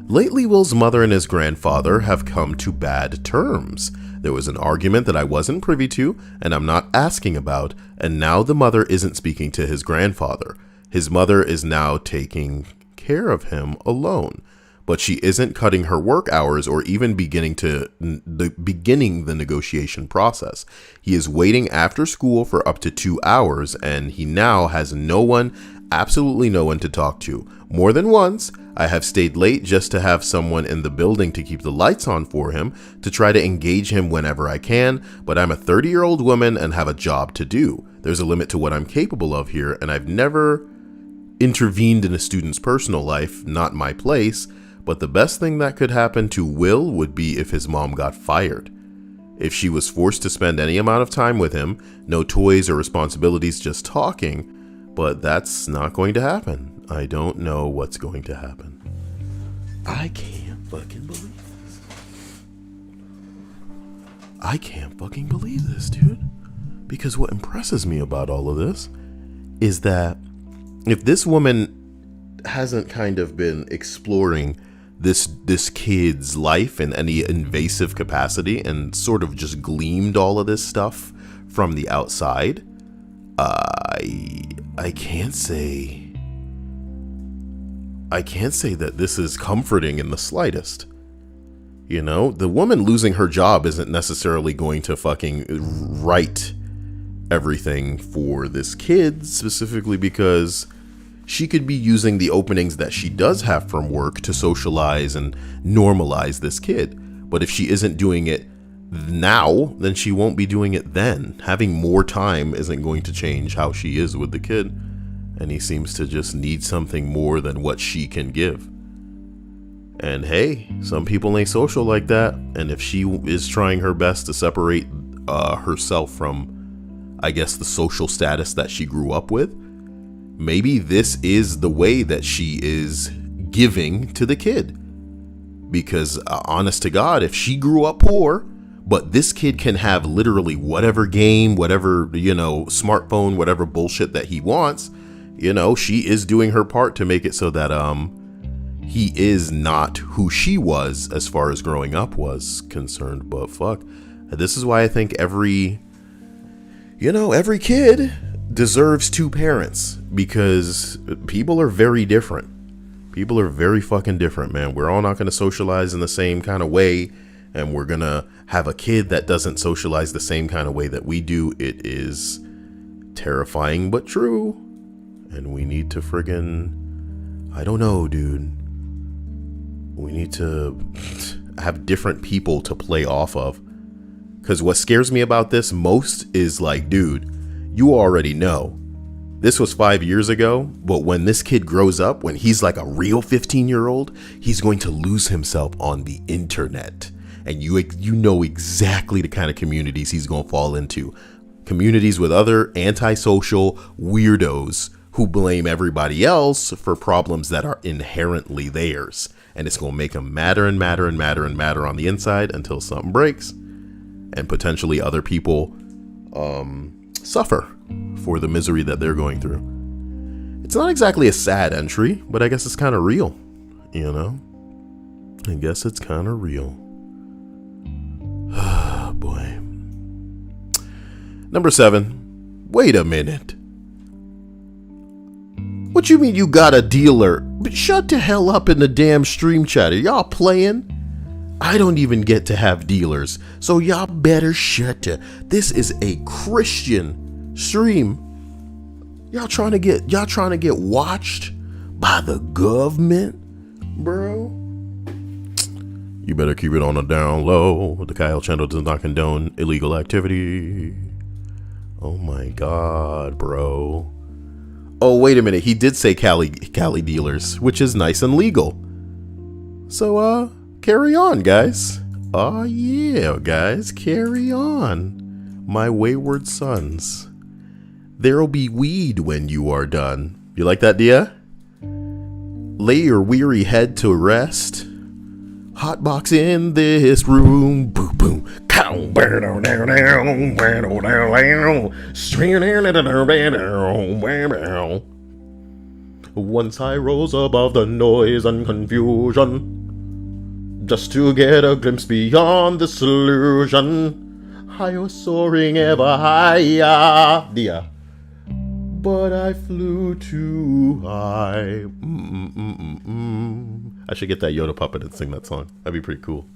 Lately, Will's mother and his grandfather have come to bad terms. There was an argument that I wasn't privy to and I'm not asking about, and now the mother isn't speaking to his grandfather. His mother is now taking care of him alone, but she isn't cutting her work hours or even beginning the negotiation process. He is waiting after school for up to 2 hours, and he now has no one, absolutely no one to talk to. More than once, I have stayed late just to have someone in the building to keep the lights on for him, to try to engage him whenever I can, but I'm a 30-year-old woman and have a job to do. There's a limit to what I'm capable of here, and I've never intervened in a student's personal life, not my place, but the best thing that could happen to Will would be if his mom got fired. If she was forced to spend any amount of time with him, no toys or responsibilities, just talking, but that's not going to happen. I don't know what's going to happen. I can't fucking believe this. I can't fucking believe this, dude. Because what impresses me about all of this is that if this woman hasn't kind of been exploring this kid's life in any invasive capacity and sort of just gleamed all of this stuff from the outside, I can't say that this is comforting in the slightest. You know, the woman losing her job isn't necessarily going to fucking right everything for this kid, specifically because she could be using the openings that she does have from work to socialize and normalize this kid. But if she isn't doing it now, then she won't be doing it then. Having more time isn't going to change how she is with the kid. And he seems to just need something more than what she can give. And hey, some people ain't social like that. And if she is trying her best to separate herself from, I guess, the social status that she grew up with, maybe this is the way that she is giving to the kid. Because honest to God, if she grew up poor, but this kid can have literally whatever game, whatever, smartphone, whatever bullshit that he wants, she is doing her part to make it so that he is not who she was as far as growing up was concerned. But fuck, this is why I think every kid deserves two parents, because people are very different. People are very fucking different, man. We're all not going to socialize in the same kind of way, and we're going to have a kid that doesn't socialize the same kind of way that we do. It is terrifying but true, and we need to I don't know, dude. We need to have different people to play off of, because what scares me about this most is like, dude, you already know this was 5 years ago, but when this kid grows up, when he's like a real 15-year-old, he's going to lose himself on the internet. And you know exactly the kind of communities he's going to fall into. Communities with other antisocial weirdos who blame everybody else for problems that are inherently theirs. And it's going to make them madder and madder and madder and madder on the inside until something breaks. And potentially other people suffer for the misery that they're going through. It's not exactly a sad entry, but I guess it's kind of real, I guess it's kind of real. Oh, boy. Number 7. Wait a minute. What you mean you got a dealer? But shut the hell up in the damn stream chat. Are y'all playing? I don't even get to have dealers, so y'all better shut up. This is a Christian stream. Y'all trying to get watched by the government, bro? You better keep it on the down low. The Kyle channel does not condone illegal activity. Oh my God, bro. Oh, wait a minute. He did say Cali dealers, which is nice and legal. So, carry on, guys. Oh yeah, guys, carry on. My wayward sons. There'll be weed when you are done. You like that, Dia? Lay your weary head to rest. Hotbox in this room. Boom, boom. Once I rose above the noise and confusion, just to get a glimpse beyond this illusion. I was soaring ever higher, Dia, but I flew too high. I should get that Yoda puppet and sing that song. That'd be pretty cool.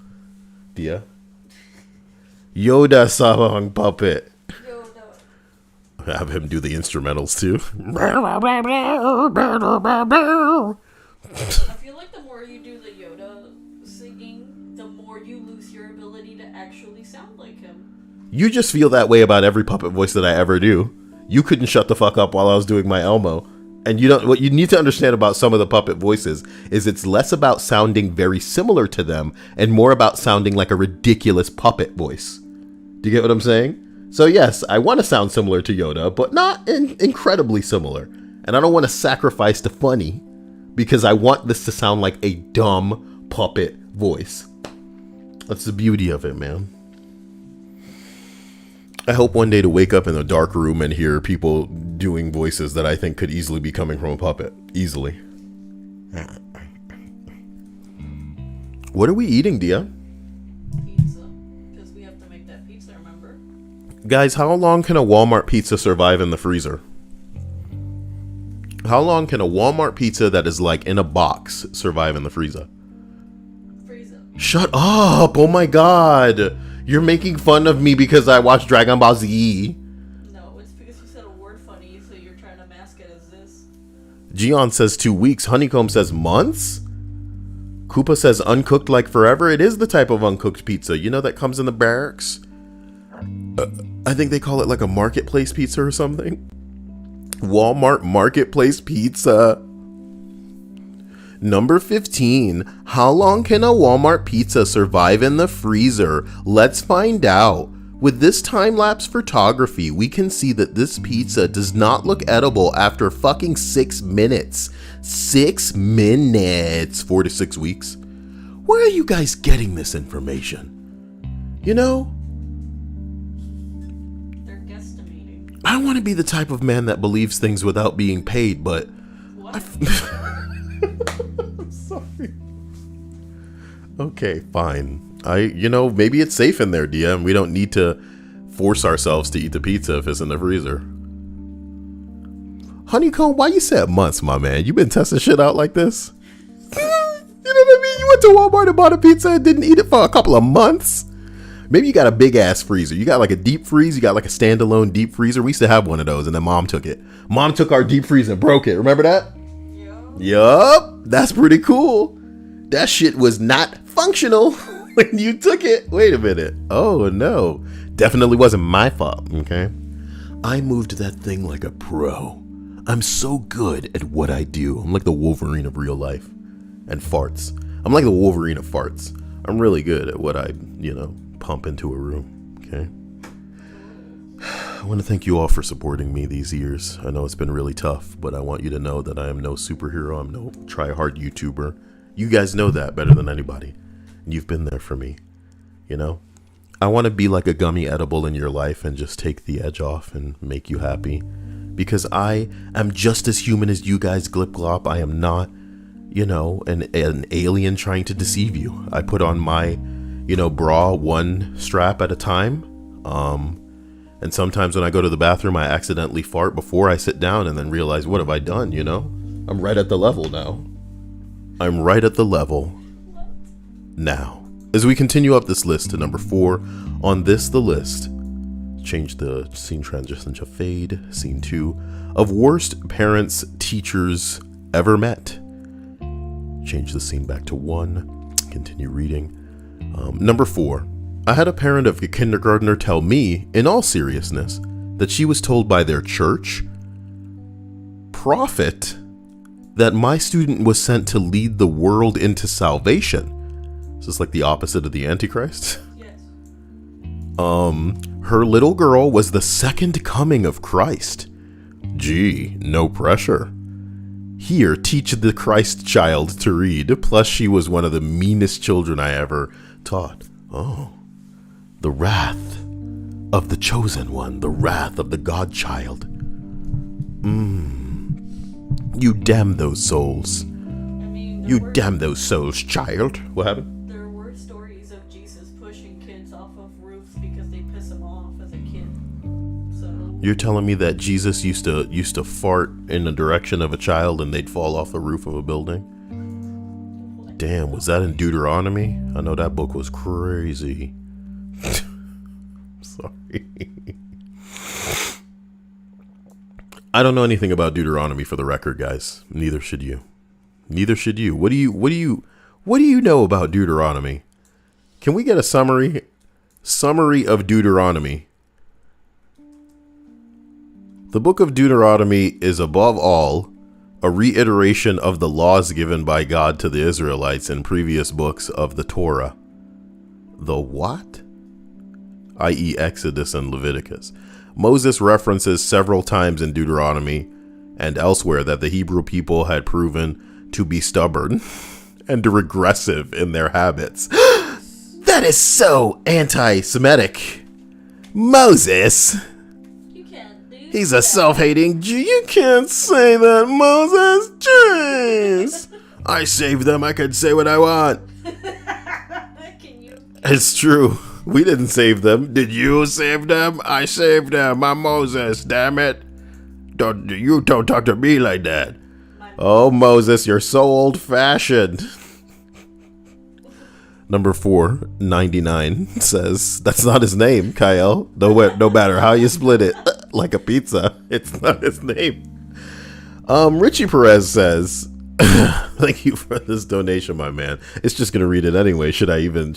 Dia? Yoda song puppet. Have him do the instrumentals too. I feel like the more you do the Yoda singing, the more you lose your ability to actually sound like him. You just feel that way about every puppet voice that I ever do. You couldn't shut the fuck up while I was doing my Elmo. And you don't. What you need to understand about some of the puppet voices is it's less about sounding very similar to them and more about sounding like a ridiculous puppet voice. Do you get what I'm saying? So yes, I want to sound similar to Yoda, but not incredibly similar. And I don't want to sacrifice the funny because I want this to sound like a dumb puppet voice. That's the beauty of it, man. I hope one day to wake up in a dark room and hear people doing voices that I think could easily be coming from a puppet. Easily. What are we eating, Dia? Pizza. Because we have to make that pizza, remember? Guys, how long can a Walmart pizza survive in the freezer? How long can a Walmart pizza that is like in a box survive in the freezer? Freezer. Shut up! Oh my god! You're making fun of me because I watched Dragon Ball Z. No, it's because you said a word funny, so you're trying to mask it as this. Gion says 2 weeks. Honeycomb says months. Koopa says uncooked like forever. It is the type of uncooked pizza, you know, that comes in the barracks. I think they call it like a marketplace pizza or something. Walmart marketplace pizza. Number 15. How long can a Walmart pizza survive in the freezer? Let's find out. With this time-lapse photography, we can see that this pizza does not look edible after fucking 6 minutes. 6 minutes. 4 to 6 weeks. Where are you guys getting this information? You know? They're guesstimating. I don't want to be the type of man that believes things without being paid, but... What? I'm sorry. Okay, fine. Maybe it's safe in there, Dia, and we don't need to force ourselves to eat the pizza if it's in the freezer. Honeycomb, why you said months, my man? You been testing shit out like this? You know what I mean? You went to Walmart and bought a pizza and didn't eat it for a couple of months? Maybe you got a big ass freezer. You got like a deep freeze. You got like a standalone deep freezer. We used to have one of those, and then Mom took it. Mom took our deep freeze and broke it. Remember that? Yup. That's pretty cool. That shit was not functional when you took it. Wait a minute. Oh no. Definitely wasn't my fault, okay? I moved that thing like a pro. I'm so good at what I do. I'm like the Wolverine of real life. And farts. I'm like the Wolverine of farts. I'm really good at what I, pump into a room, okay? I want to thank you all for supporting me these years. I know it's been really tough, but I want you to know that I am no superhero. I'm no try-hard YouTuber. You guys know that better than anybody. And you've been there for me, I want to be like a gummy edible in your life and just take the edge off and make you happy. Because I am just as human as you guys, Glip Glop. I am not, an alien trying to deceive you. I put on my, bra one strap at a time. And sometimes when I go to the bathroom, I accidentally fart before I sit down and then realize, what have I done, I'm right at the level now. I'm right at the level now. As we continue up this list to number 4, on the list, change the scene transition to fade, scene 2, of worst parents teachers ever met. Change the scene back to 1, continue reading. Number 4, I had a parent of a kindergartner tell me, in all seriousness, that she was told by their church prophet that my student was sent to lead the world into salvation. Is this like the opposite of the Antichrist? Yes. Her little girl was the second coming of Christ. Gee, no pressure. Here, teach the Christ child to read. Plus, she was one of the meanest children I ever taught. Oh, the wrath of the chosen one, the wrath of the God-child. You damn those souls. I mean, You damn those souls, child. What happened? there were stories of Jesus pushing kids off of roofs because they piss him off as a kid. So You're telling me that Jesus used to fart in the direction of a child and they'd fall off the roof of a building? Damn, was that in Deuteronomy? I know that book was crazy. Sorry. I don't know anything about Deuteronomy, for the record, guys. Neither should you. Neither should you. What do you know about Deuteronomy? Can we get a summary of Deuteronomy? The book of Deuteronomy is above all a reiteration of the laws given by God to the Israelites in previous books of the Torah. The what? I.e. Exodus and Leviticus. Moses references several times in Deuteronomy and elsewhere that the Hebrew people had proven to be stubborn and regressive in their habits. That is so anti-Semitic. Moses. you can't do He's a self-hating Jew. You can't say that, Moses. Jeez. I saved them. I can say what I want. Can you? It's true. We didn't save them. Did you save them? I saved them. I'm Moses. Damn it. Don't talk to me like that. Oh, Moses, you're so old-fashioned. Number 499 says, that's not his name, Kyle. No matter how you split it, like a pizza, it's not his name. Richie Perez says, thank you for this donation, my man. It's just gonna read it anyway. Should I even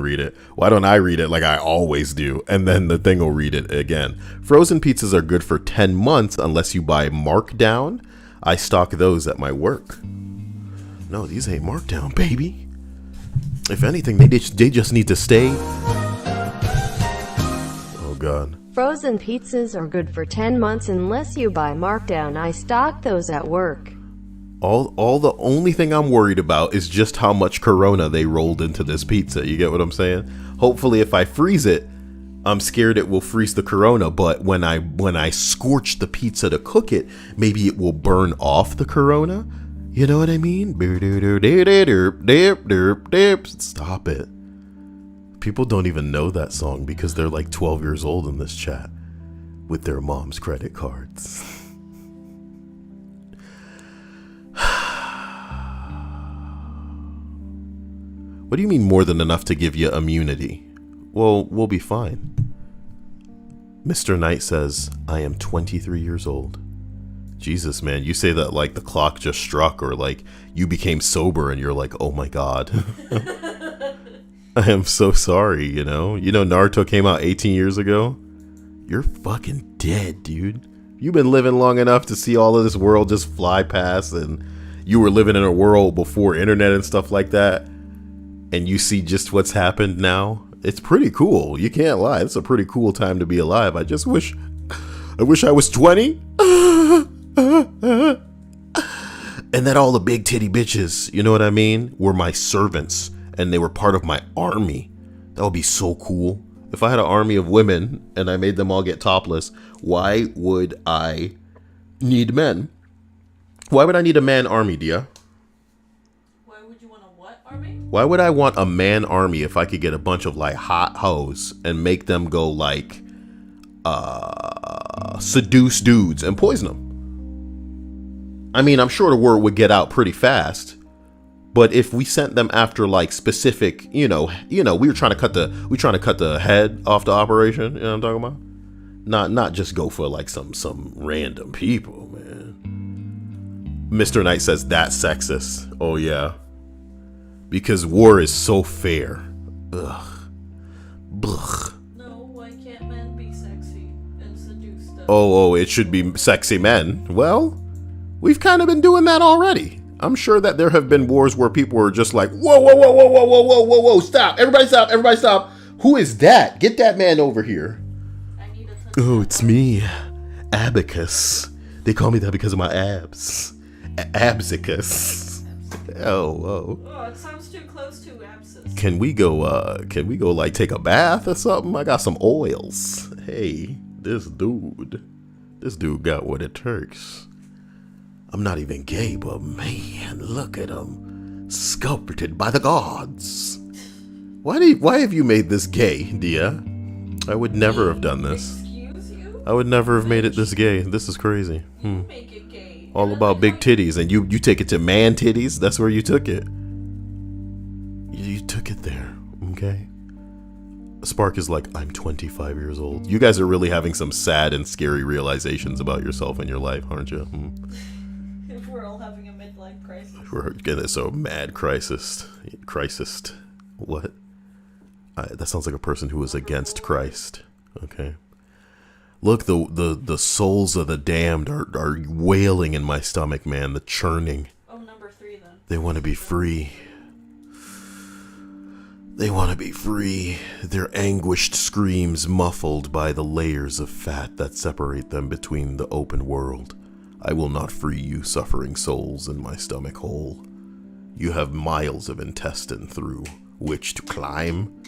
read it? Why don't I read it like I always do, and then the thing will read it again? Frozen pizzas are good for 10 months unless you buy Markdown. I stock those at my work. No, these ain't Markdown, baby. If anything, they just need to stay. Oh God. Frozen pizzas are good for 10 months unless you buy Markdown. I stock those at work. All the only thing I'm worried about is just how much Corona they rolled into this pizza. You get what I'm saying? Hopefully, if I freeze it, I'm scared it will freeze the Corona. But when I scorch the pizza to cook it, maybe it will burn off the Corona. You know what I mean? Stop it. People don't even know that song because they're like 12 years old in this chat with their mom's credit cards. What do you mean more than enough to give you immunity? Well, we'll be fine. Mr. Knight says, I am 23 years old. Jesus, man, you say that like the clock just struck or like you became sober and you're like, oh my God. I am so sorry, you know? You know Naruto came out 18 years ago? You're fucking dead, dude. You've been living long enough to see all of this world just fly past, and you were living in a world before internet and stuff like that, and you see just what's happened now. It's pretty cool. You can't lie. It's a pretty cool time to be alive. I wish I was 20. And that all the big titty bitches, you know what I mean, were my servants and they were part of my army. That would be so cool. If I had an army of women and I made them all get topless, why would I need men? Why would I need a man army, Dia? Why would you want a what army? Why would I want a man army if I could get a bunch of like hot hoes and make them go like seduce dudes and poison them? I mean, I'm sure the word would get out pretty fast, but if we sent them after like specific, you know, we were trying to cut the head off the operation. You know what I'm talking about? Not just go for like some random people, man. Mr. Knight says that's sexist. Oh yeah, because war is so fair. Ugh. Blech. No, why can't men be sexy and seduce them? Oh, it should be sexy men. Well, we've kind of been doing that already. I'm sure that there have been wars where people were just like, whoa, whoa, whoa, whoa, whoa, whoa, whoa, whoa, whoa, stop. Everybody stop. Everybody stop. Who is that? Get that man over here. I need to touch Oh, it's me. Abacus. They call me that because of my abs. Absicus. Oh, whoa. Oh, it sounds too close to abscess. Can we go like take a bath or something? I got some oils. Hey, this dude got what it takes. I'm not even gay, but man, look at him. Sculpted by the gods. Why have you made this gay, Dia? I would never have done this. Excuse you? I would never have made it this gay. This is crazy. You make it gay. All about big titties, and you take it to man titties? That's where you took it. You took it there, okay? Spark is like, I'm 25 years old. You guys are really having some sad and scary realizations about yourself and your life, aren't you? We're all having a midlife crisis. We're getting so mad crisis. What? That sounds like a person who was against Christ. Okay. Look, the souls of the damned are wailing in my stomach, man. The churning. Oh, number 3 then. They want to be free. They want to be free. Their anguished screams muffled by the layers of fat that separate them between the open world. I will not free you, suffering souls in my stomach hole. You have miles of intestine through which to climb.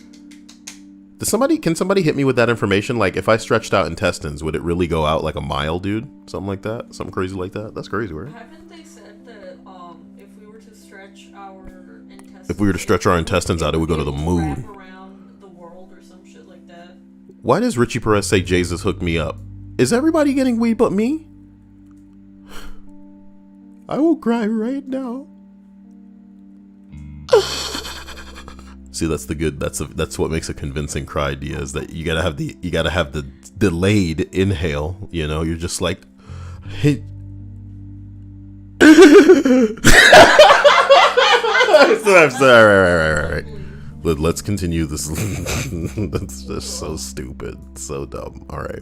Can somebody hit me with that information? Like, if I stretched out intestines, would it really go out like a mile, dude? Something like that? Something crazy like that? That's crazy, right? Haven't they said that if we were to stretch our intestines... If we were to stretch our intestines out, it would go to the moon. Wrap around the world or some shit like that. Why does Richie Perez say Jesus hooked me up? Is everybody getting weed but me? I will cry right now. See, that's what makes a convincing cry idea, is that you gotta have the delayed inhale. You know, you're just like, hey. I'm sorry. Right. Let's continue this. That's just so stupid, so dumb. All right,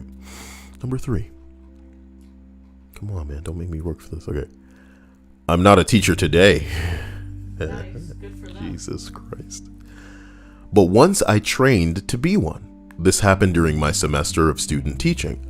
number 3. Come on, man, don't make me work for this. Okay, I'm not a teacher today. Nice, good for them. Jesus Christ. But once I trained to be one. This happened during my semester of student teaching.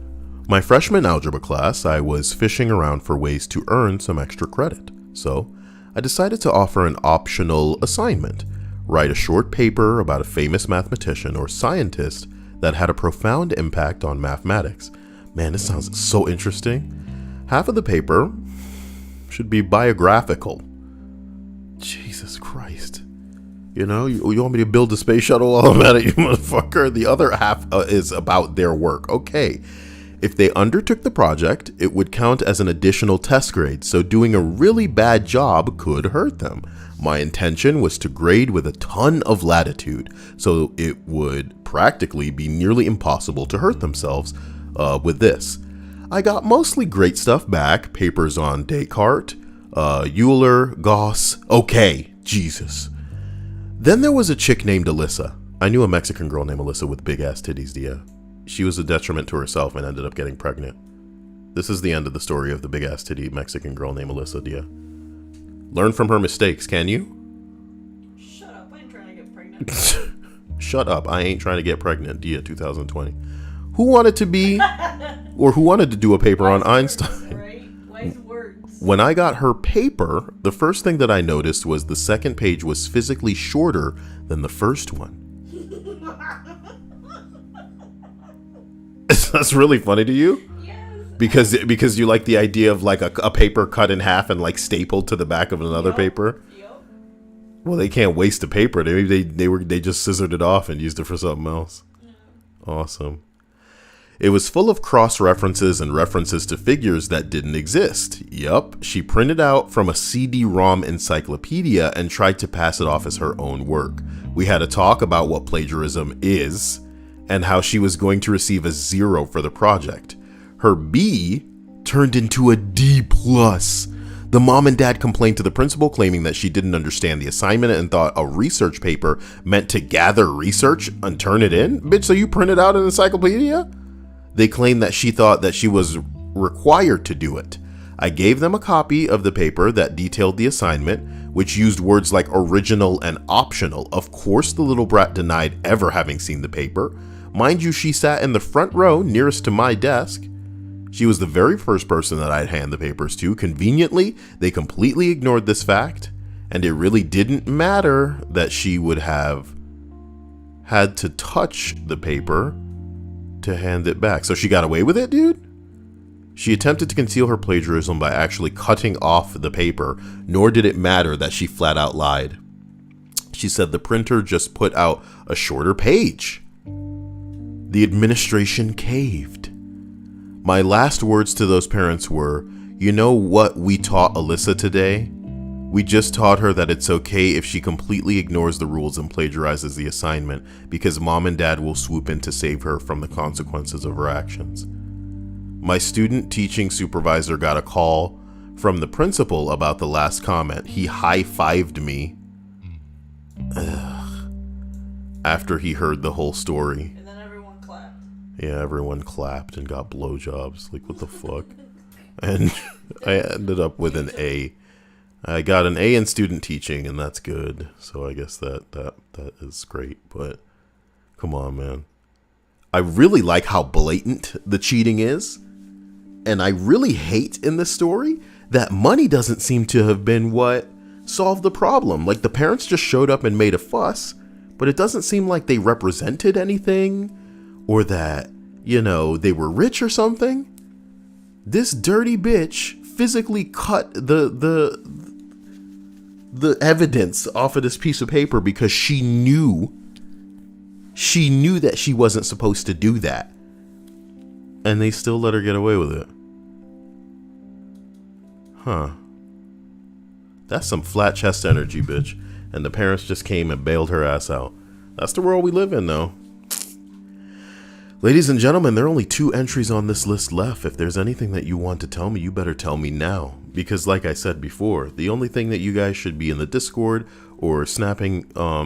My freshman algebra class, I was fishing around for ways to earn some extra credit. So, I decided to offer an optional assignment. Write a short paper about a famous mathematician or scientist that had a profound impact on mathematics. Man, this sounds so interesting. Half of the paper should be biographical. Jesus Christ. You know, you want me to build a space shuttle while I'm at it, you motherfucker? The other half is about their work. Okay. If they undertook the project, it would count as an additional test grade, so doing a really bad job could hurt them. My intention was to grade with a ton of latitude, so it would practically be nearly impossible to hurt themselves with this. I got mostly great stuff back, papers on Descartes, Euler, Gauss. Okay, Jesus. Then there was a chick named Alyssa. I knew a Mexican girl named Alyssa with big ass titties, Dia. She was a detriment to herself and ended up getting pregnant. This is the end of the story of the big ass titty Mexican girl named Alyssa, Dia. Learn from her mistakes, can you? Shut up, I ain't trying to get pregnant. Shut up, I ain't trying to get pregnant, Dia 2020. Who wanted to be, or who wanted to do a paper on Einstein? Right? Wise words. When I got her paper, the first thing that I noticed was the second page was physically shorter than the first one. That's really funny to you? Yes. Because you like the idea of like a paper cut in half and like stapled to the back of another paper? Yep. Well, they can't waste the paper. They just scissored it off and used it for something else. Awesome. It was full of cross-references and references to figures that didn't exist. Yup, she printed out from a CD-ROM encyclopedia and tried to pass it off as her own work. We had a talk about what plagiarism is and how she was going to receive a 0 for the project. Her B turned into a D+. The mom and dad complained to the principal, claiming that she didn't understand the assignment and thought a research paper meant to gather research and turn it in? Bitch, so you printed out an encyclopedia? They claimed that she thought that she was required to do it. I gave them a copy of the paper that detailed the assignment, which used words like original and optional. Of course, the little brat denied ever having seen the paper. Mind you, she sat in the front row nearest to my desk. She was the very first person that I'd hand the papers to. Conveniently, they completely ignored this fact, and it really didn't matter that she would have had to touch the paper to hand it back. So she got away with it, dude? She attempted to conceal her plagiarism by actually cutting off the paper, nor did it matter that she flat out lied. She said the printer just put out a shorter page. The administration caved. My last words to those parents were, you know what we taught Alyssa today? We just taught her that it's okay if she completely ignores the rules and plagiarizes the assignment, because mom and dad will swoop in to save her from the consequences of her actions. My student teaching supervisor got a call from the principal about the last comment. He high-fived me after he heard the whole story. And then everyone clapped. Yeah, everyone clapped and got blowjobs. Like, what the fuck? And I ended up with an A. I got an A in student teaching, and that's good. So I guess that is great. But come on, man. I really like how blatant the cheating is. And I really hate in this story that money doesn't seem to have been what solved the problem. Like, the parents just showed up and made a fuss, but it doesn't seem like they represented anything or that, you know, they were rich or something. This dirty bitch physically cut the evidence off of this piece of paper because she knew that she wasn't supposed to do that. And they still let her get away with it. Huh. That's some flat chest energy, bitch. And the parents just came and bailed her ass out. That's the world we live in, though. Ladies and gentlemen, there are only 2 entries on this list left. If there's anything that you want to tell me, you better tell me now. Because like I said before, the only thing that you guys should be in the Discord or snapping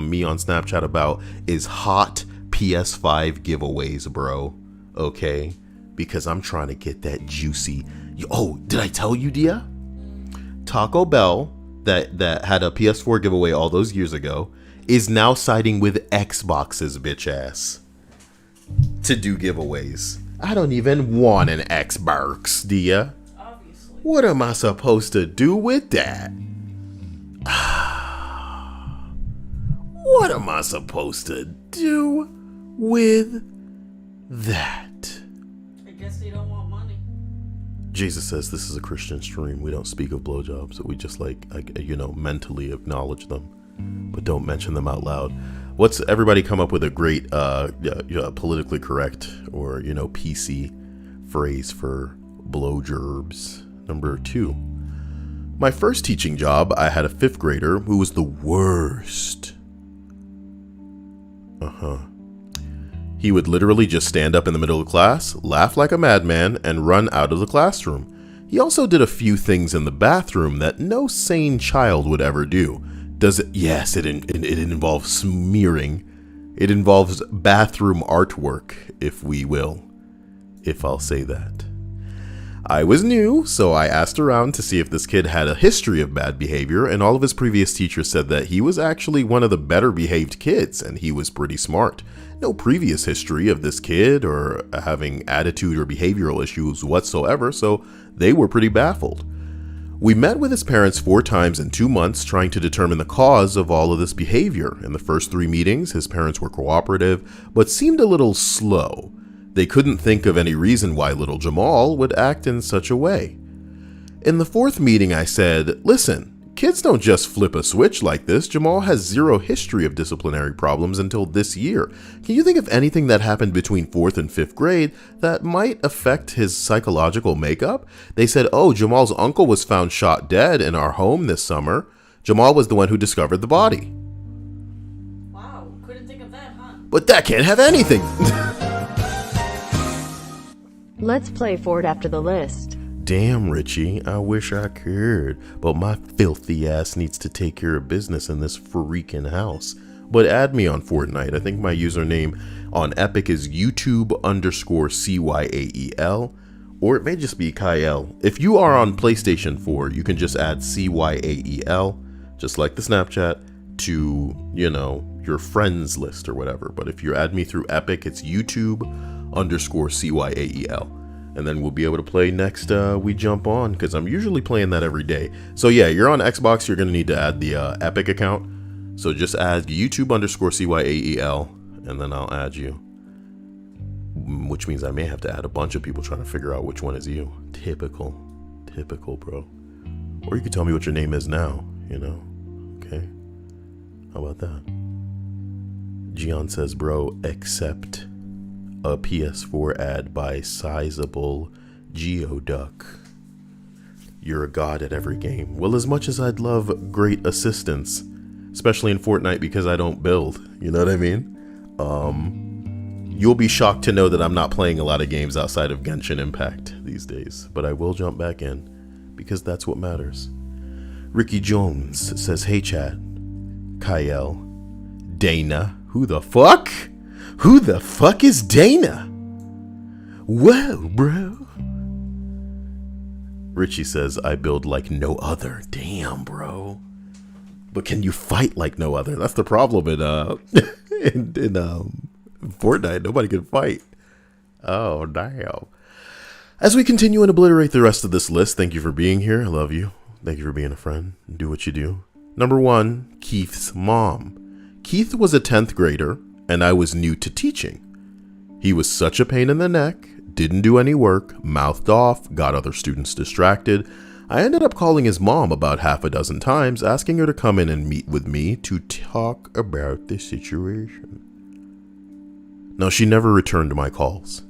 me on Snapchat about is hot PS5 giveaways, bro. Okay? Because I'm trying to get that juicy. Oh, did I tell you, Dia? Taco Bell, that had a PS4 giveaway all those years ago, is now siding with Xbox's bitch ass to do giveaways. I don't even want an Xbox, Dia. Obviously. What am I supposed to do with that? What am I supposed to do with that? I guess they don't want money. Jesus says this is a Christian stream. We don't speak of blowjobs. We just mentally acknowledge them, but don't mention them out loud. What's everybody come up with a great politically correct or PC phrase for blowjobs? Number 2. My first teaching job, I had a 5th grader who was the worst. He would literally just stand up in the middle of class, laugh like a madman, and run out of the classroom. He also did a few things in the bathroom that no sane child would ever do. Does it? Yes, it involves smearing. It involves bathroom artwork, if I'll say that. I was new, so I asked around to see if this kid had a history of bad behavior, and all of his previous teachers said that he was actually one of the better behaved kids, and he was pretty smart. No previous history of this kid or having attitude or behavioral issues whatsoever, so they were pretty baffled. We met with his parents 4 times in 2 months trying to determine the cause of all of this behavior. In the first 3 meetings, his parents were cooperative, but seemed a little slow. They couldn't think of any reason why little Jamal would act in such a way. In the 4th meeting, I said, listen, kids don't just flip a switch like this. Jamal has 0 history of disciplinary problems until this year. Can you think of anything that happened between 4th and 5th grade that might affect his psychological makeup? They said, oh, Jamal's uncle was found shot dead in our home this summer. Jamal was the one who discovered the body. Wow, couldn't think of that, huh? But that can't have anything. Let's play Ford after the list. Damn, Richie, I wish I could, but my filthy ass needs to take care of business in this freaking house. But add me on Fortnite. I think my username on Epic is YouTube_CYAEL, or it may just be Kyle. If you are on PlayStation 4, you can just add CYAEL, just like the Snapchat, to, you know, your friends list or whatever. But if you add me through Epic, it's YouTube_CYAEL. And then we'll be able to play next we jump on, because I'm usually playing that every day. So yeah, you're on Xbox, you're going to need to add the Epic account. So just add YouTube_CYAEL, and then I'll add you. Which means I may have to add a bunch of people trying to figure out which one is you. Typical, bro. Or you could tell me what your name is now, you know? Okay. How about that? Gian says, bro, accept a PS4 ad by Sizable Geoduck. You're a god at every game. Well, as much as I'd love great assistance, especially in Fortnite because I don't build, you know what I mean? You'll be shocked to know that I'm not playing a lot of games outside of Genshin Impact these days, but I will jump back in because that's what matters. Ricky Jones says, hey chat, Kyle, Dana, who the fuck? Who the fuck is Dana? Whoa, bro. Richie says, I build like no other. Damn, bro. But can you fight like no other? That's the problem in Fortnite. Nobody can fight. Oh, damn. As we continue and obliterate the rest of this list, thank you for being here. I love you. Thank you for being a friend. Do what you do. Number 1, Keith's mom. Keith was a 10th grader, and I was new to teaching. He was such a pain in the neck, didn't do any work, mouthed off, got other students distracted. I ended up calling his mom about half a dozen times, asking her to come in and meet with me to talk about the situation. Now, she never returned my calls.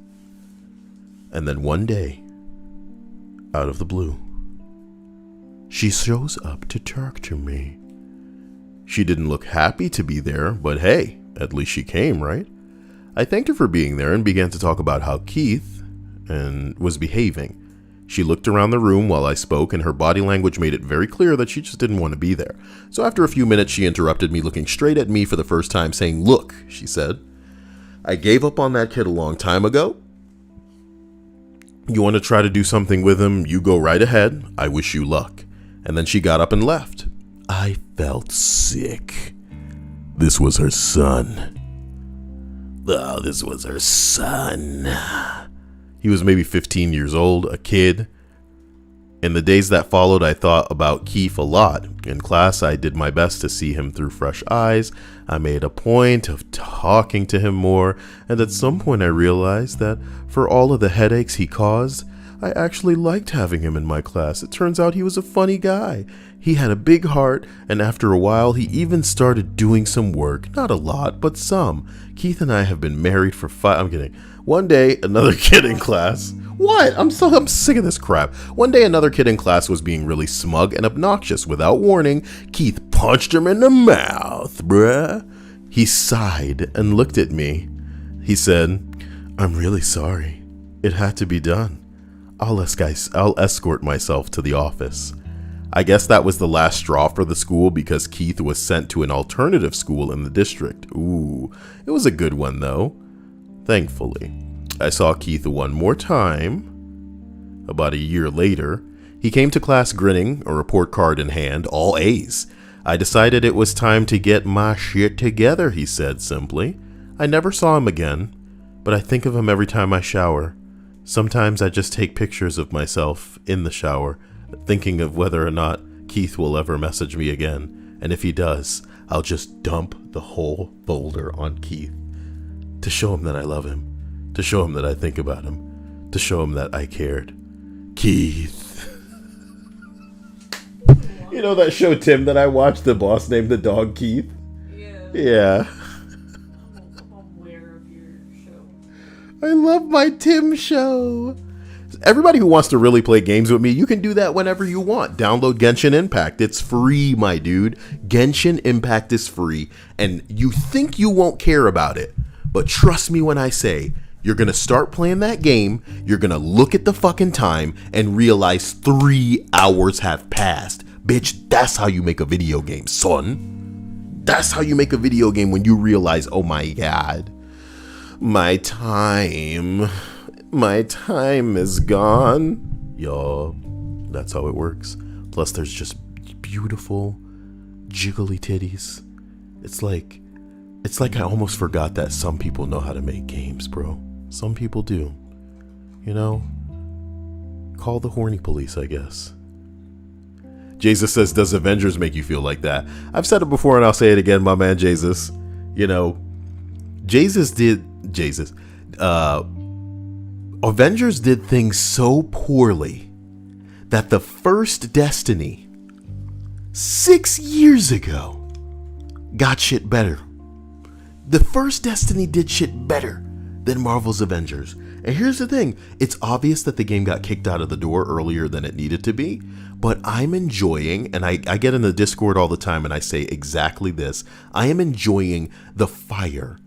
And then one day, out of the blue, she shows up to talk to me. She didn't look happy to be there, but hey, at least she came, right? I thanked her for being there and began to talk about how Keith was behaving. She looked around the room while I spoke, and her body language made it very clear that she just didn't want to be there. So after a few minutes, she interrupted me, looking straight at me for the first time, saying, "Look," she said, "I gave up on that kid a long time ago. You want to try to do something with him, you go right ahead. I wish you luck." And then she got up and left. I felt sick. This was her son. Oh, this was her son. He was maybe 15 years old, a kid. In the days that followed, I thought about Keith a lot. In class, I did my best to see him through fresh eyes. I made a point of talking to him more, and at some point I realized that for all of the headaches he caused, I actually liked having him in my class. It turns out he was a funny guy. He had a big heart, and after a while, he even started doing some work. Not a lot, but some. Keith and I have been married for I'm kidding. One day, another kid in class... What? I'm sick of this crap. One day, another kid in class was being really smug and obnoxious. Without warning, Keith punched him in the mouth, bruh. He sighed and looked at me. He said, "I'm really sorry. It had to be done. I'll escort myself to the office." I guess that was the last straw for the school because Keith was sent to an alternative school in the district. Ooh, it was a good one though. Thankfully, I saw Keith one more time. About a year later, he came to class grinning, a report card in hand, all A's. I decided it was time to get my shit together, he said simply. I never saw him again, but I think of him every time I shower. Sometimes I just take pictures of myself in the shower, thinking of whether or not Keith will ever message me again. And if he does, I'll just dump the whole folder on Keith to show him that I love him. To show him that I think about him. To show him that I cared. Keith. You know that show, Tim, that I watched, The Boss Named the Dog Keith? Yeah. I'm aware of your show. I love my Tim show. Everybody who wants to really play games with me, you can do that whenever you want. Download Genshin Impact. It's free, my dude. Genshin Impact is free. And you think you won't care about it. But trust me when I say... You're going to start playing that game, you're going to look at the fucking time and realize 3 hours have passed. Bitch, that's how you make a video game, son. That's how you make a video game when you realize, oh my god, my time My time is gone. Y'all, that's how it works. Plus, there's just beautiful, jiggly titties. It's like I almost forgot that some people know how to make games, bro. Some people do. You know? Call the horny police, I guess. Jesus says, does Avengers make you feel like that? I've said it before and I'll say it again, my man Jesus. You know, Avengers did things so poorly that the first Destiny 6 years ago got shit better. The first Destiny did shit better than Marvel's Avengers. And here's the thing, it's obvious that the game got kicked out of the door earlier than it needed to be, but I'm enjoying, and I get in the Discord all the time and I say exactly this, I am enjoying the fire.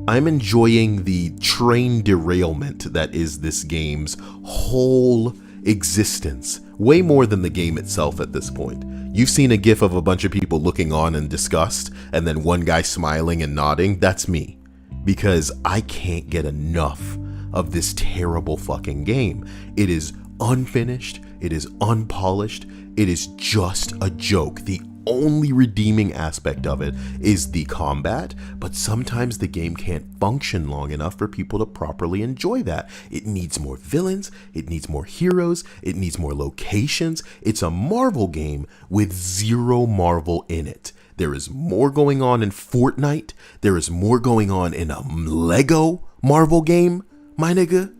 I'm enjoying the train derailment that is this game's whole existence, way more than the game itself at this point. You've seen a gif of a bunch of people looking on in disgust, and then one guy smiling and nodding. That's me, because I can't get enough of this terrible fucking game. It is unfinished, it is unpolished, it is just a joke. The only redeeming aspect of it is the combat, but sometimes the game can't function long enough for people to properly enjoy that. It needs more villains, it needs more heroes, it needs more locations. It's a Marvel game with zero Marvel in it. There is more going on in Fortnite, there is more going on in a Lego Marvel game, my nigga.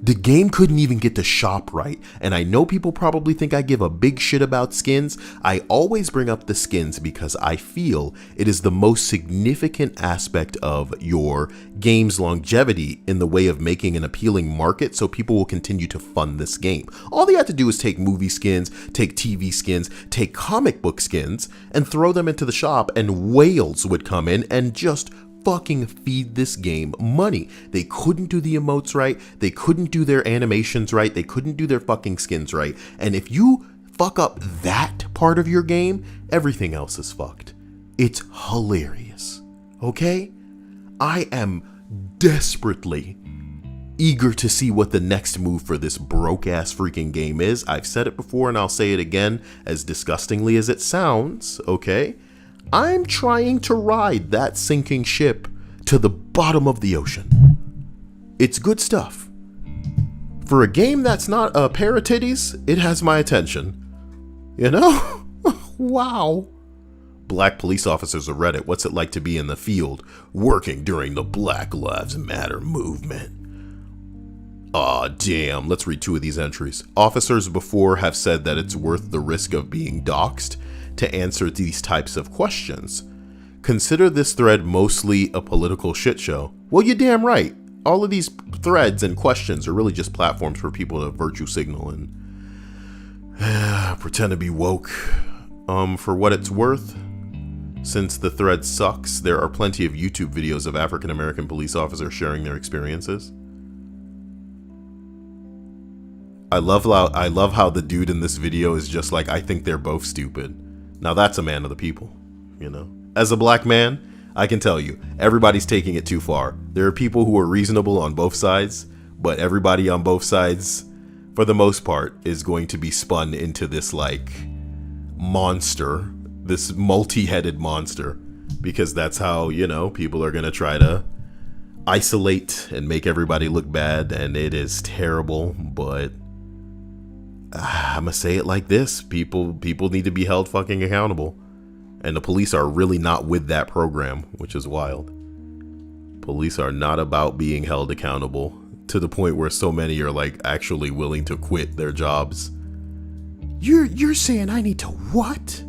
The game couldn't even get the shop right, and I know people probably think I give a big shit about skins. I always bring up the skins because I feel it is the most significant aspect of your game's longevity in the way of making an appealing market so people will continue to fund this game. All they have to do is take movie skins, take TV skins, take comic book skins, and throw them into the shop, and whales would come in and just fucking feed this game money. They couldn't do the emotes right, they couldn't do their animations right, they couldn't do their fucking skins right, and if you fuck up that part of your game, everything else is fucked. It's hilarious, okay? I am desperately eager to see what the next move for this broke-ass freaking game is. I've said it before and I'll say it again, as disgustingly as it sounds, okay? I'm trying to ride that sinking ship to the bottom of the ocean. It's good stuff. For a game that's not a pair of titties, it has my attention. You know? Wow. Black police officers of Reddit, what's it like to be in the field working during the Black Lives Matter movement? Aw, damn. Let's read two of these entries. Officers before have said that it's worth the risk of being doxxed to answer these types of questions. Consider this thread mostly a political shit show. Well, you're damn right. All of these threads and questions are really just platforms for people to virtue signal and pretend to be woke. For what it's worth, since the thread sucks, there are plenty of YouTube videos of African American police officers sharing their experiences. I love how the dude in this video is just like, I think they're both stupid. Now that's a man of the people, you know. As a black man, I can tell you, everybody's taking it too far. There are people who are reasonable on both sides, but everybody on both sides, for the most part, is going to be spun into this, like, monster, this multi-headed monster, because that's how, you know, people are going to try to isolate and make everybody look bad, and it is terrible, but I'm gonna say it like this. People need to be held fucking accountable. And the police are really not with that program, which is wild. Police are not about being held accountable to the point where so many are like actually willing to quit their jobs. You're saying I need to what?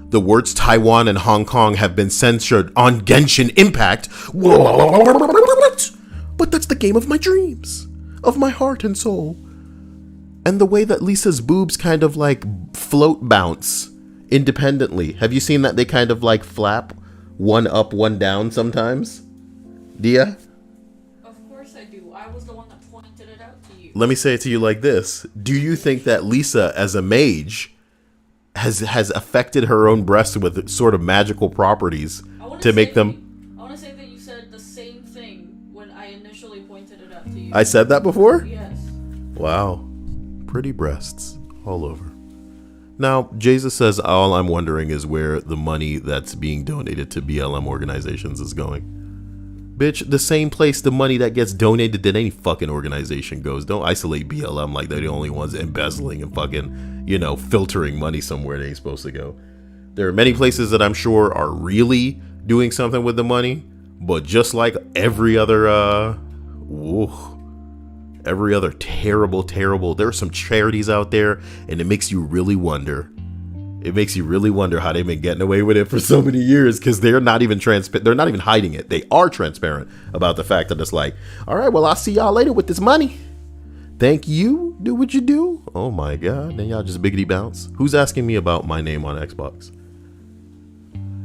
The words Taiwan and Hong Kong have been censored on Genshin Impact. What? But that's the game of my dreams, of my heart and soul. And the way that Lisa's boobs kind of like float bounce independently. Have you seen that they kind of like flap one up, one down sometimes? Dia? Of course I do. I was the one that pointed it out to you. Let me say it to you like this. Do you think that Lisa, as a mage, has affected her own breasts with sort of magical properties to make them... I want to say that you said the same thing when I initially pointed it out to you. you. I said that before? Yes. Wow. Pretty breasts all over. Now, Jesus says all I'm wondering is where the money that's being donated to BLM organizations is going. Bitch, the same place the money that gets donated to any fucking organization goes. Don't isolate BLM like they're the only ones embezzling and fucking, you know, filtering money somewhere they ain't supposed to go. There are many places that I'm sure are really doing something with the money, but just like every other, every other terrible, there are some charities out there, and it makes you really wonder. It makes you really wonder how they've been getting away with it for so many years, because they're not even they're not even hiding it. They are transparent about the fact that it's like, all right, well, I'll see y'all later with this money. Thank you. Do what you do. Oh my God. Then y'all just biggity bounce. Who's asking me about my name on Xbox?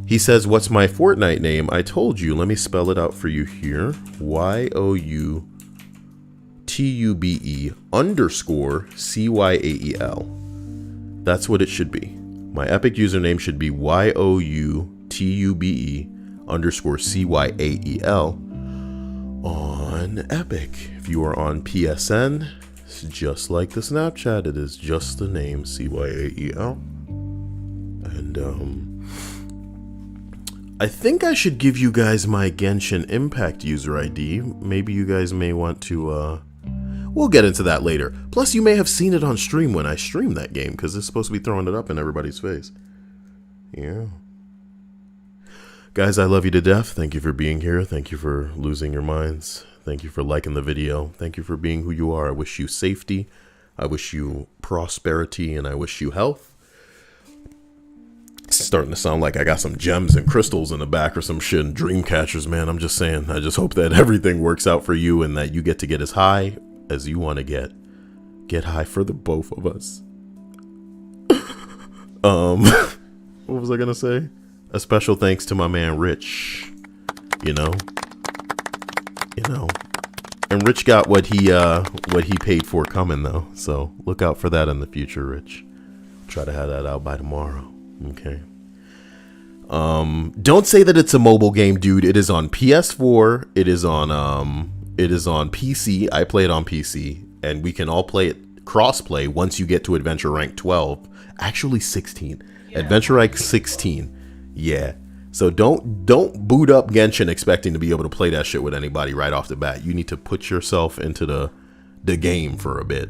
He says, what's my Fortnite name? I told you. Let me spell it out for you here. YOUTUBE_CYAEL. That's what it should be. My Epic username should be YOUTUBE_CYAEL on Epic. If you are on PSN, it's just like the Snapchat. It is just the name CYAEL. And I think I should give you guys my Genshin Impact user ID. Maybe you guys may want to, we'll get into that later. Plus, you may have seen it on stream when I streamed that game, because it's supposed to be throwing it up in everybody's face. Yeah. Guys, I love you to death. Thank you for being here. Thank you for losing your minds. Thank you for liking the video. Thank you for being who you are. I wish you safety. I wish you prosperity, and I wish you health. It's starting to sound like I got some gems and crystals in the back or some shit and dream catchers, man. I'm just saying, I just hope that everything works out for you and that you get to get as high as you want to get. Get high for the both of us. What was I gonna say? A special thanks to my man Rich. You know. And Rich got what he paid for coming though. So look out for that in the future, Rich. Try to have that out by tomorrow. Okay. Don't say that it's a mobile game, dude. It is on PS4. It is on PC. I play it on PC, and we can all play it cross-play once you get to Adventure Rank 12. Actually 16. Yeah. Adventure Rank 16. Yeah. So don't boot up Genshin expecting to be able to play that shit with anybody right off the bat. You need to put yourself into the game for a bit.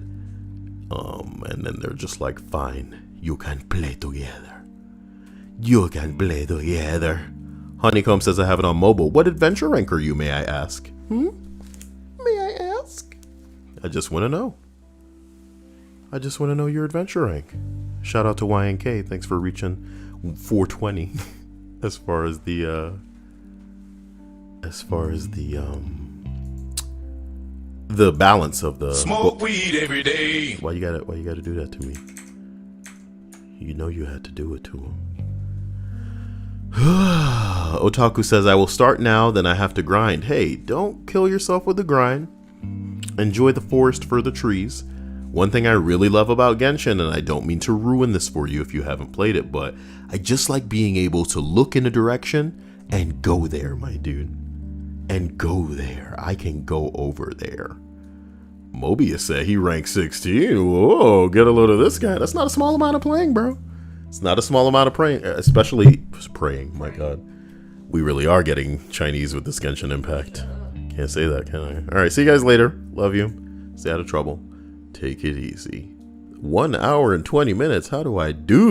And then they're just like, fine, you can play together. You can play together. Honeycomb says I have it on mobile. What adventure rank are you, may I ask? May I ask? I just want to know. I just want to know your adventure rank. Shout out to YNK. Thanks for reaching 420 as far as the balance of the Smoke weed every day. Why you gotta do that to me? You know you had to do it to him. Otaku says, I will start now, then I have to grind. Hey, don't kill yourself with the grind. Enjoy the forest for the trees. One thing I really love about Genshin, and I don't mean to ruin this for you if you haven't played it, but I just like being able to look in a direction and go there, my dude. And go there. I can go over there. Mobius said he ranked 16. Whoa, get a load of this guy. That's not a small amount of playing, bro. It's not a small amount of praying, especially praying. My God, we really are getting Chinese with this Genshin Impact. Can't say that, can I? All right, see you guys later. Love you. Stay out of trouble. Take it easy. 1 hour and 20 minutes. How do I do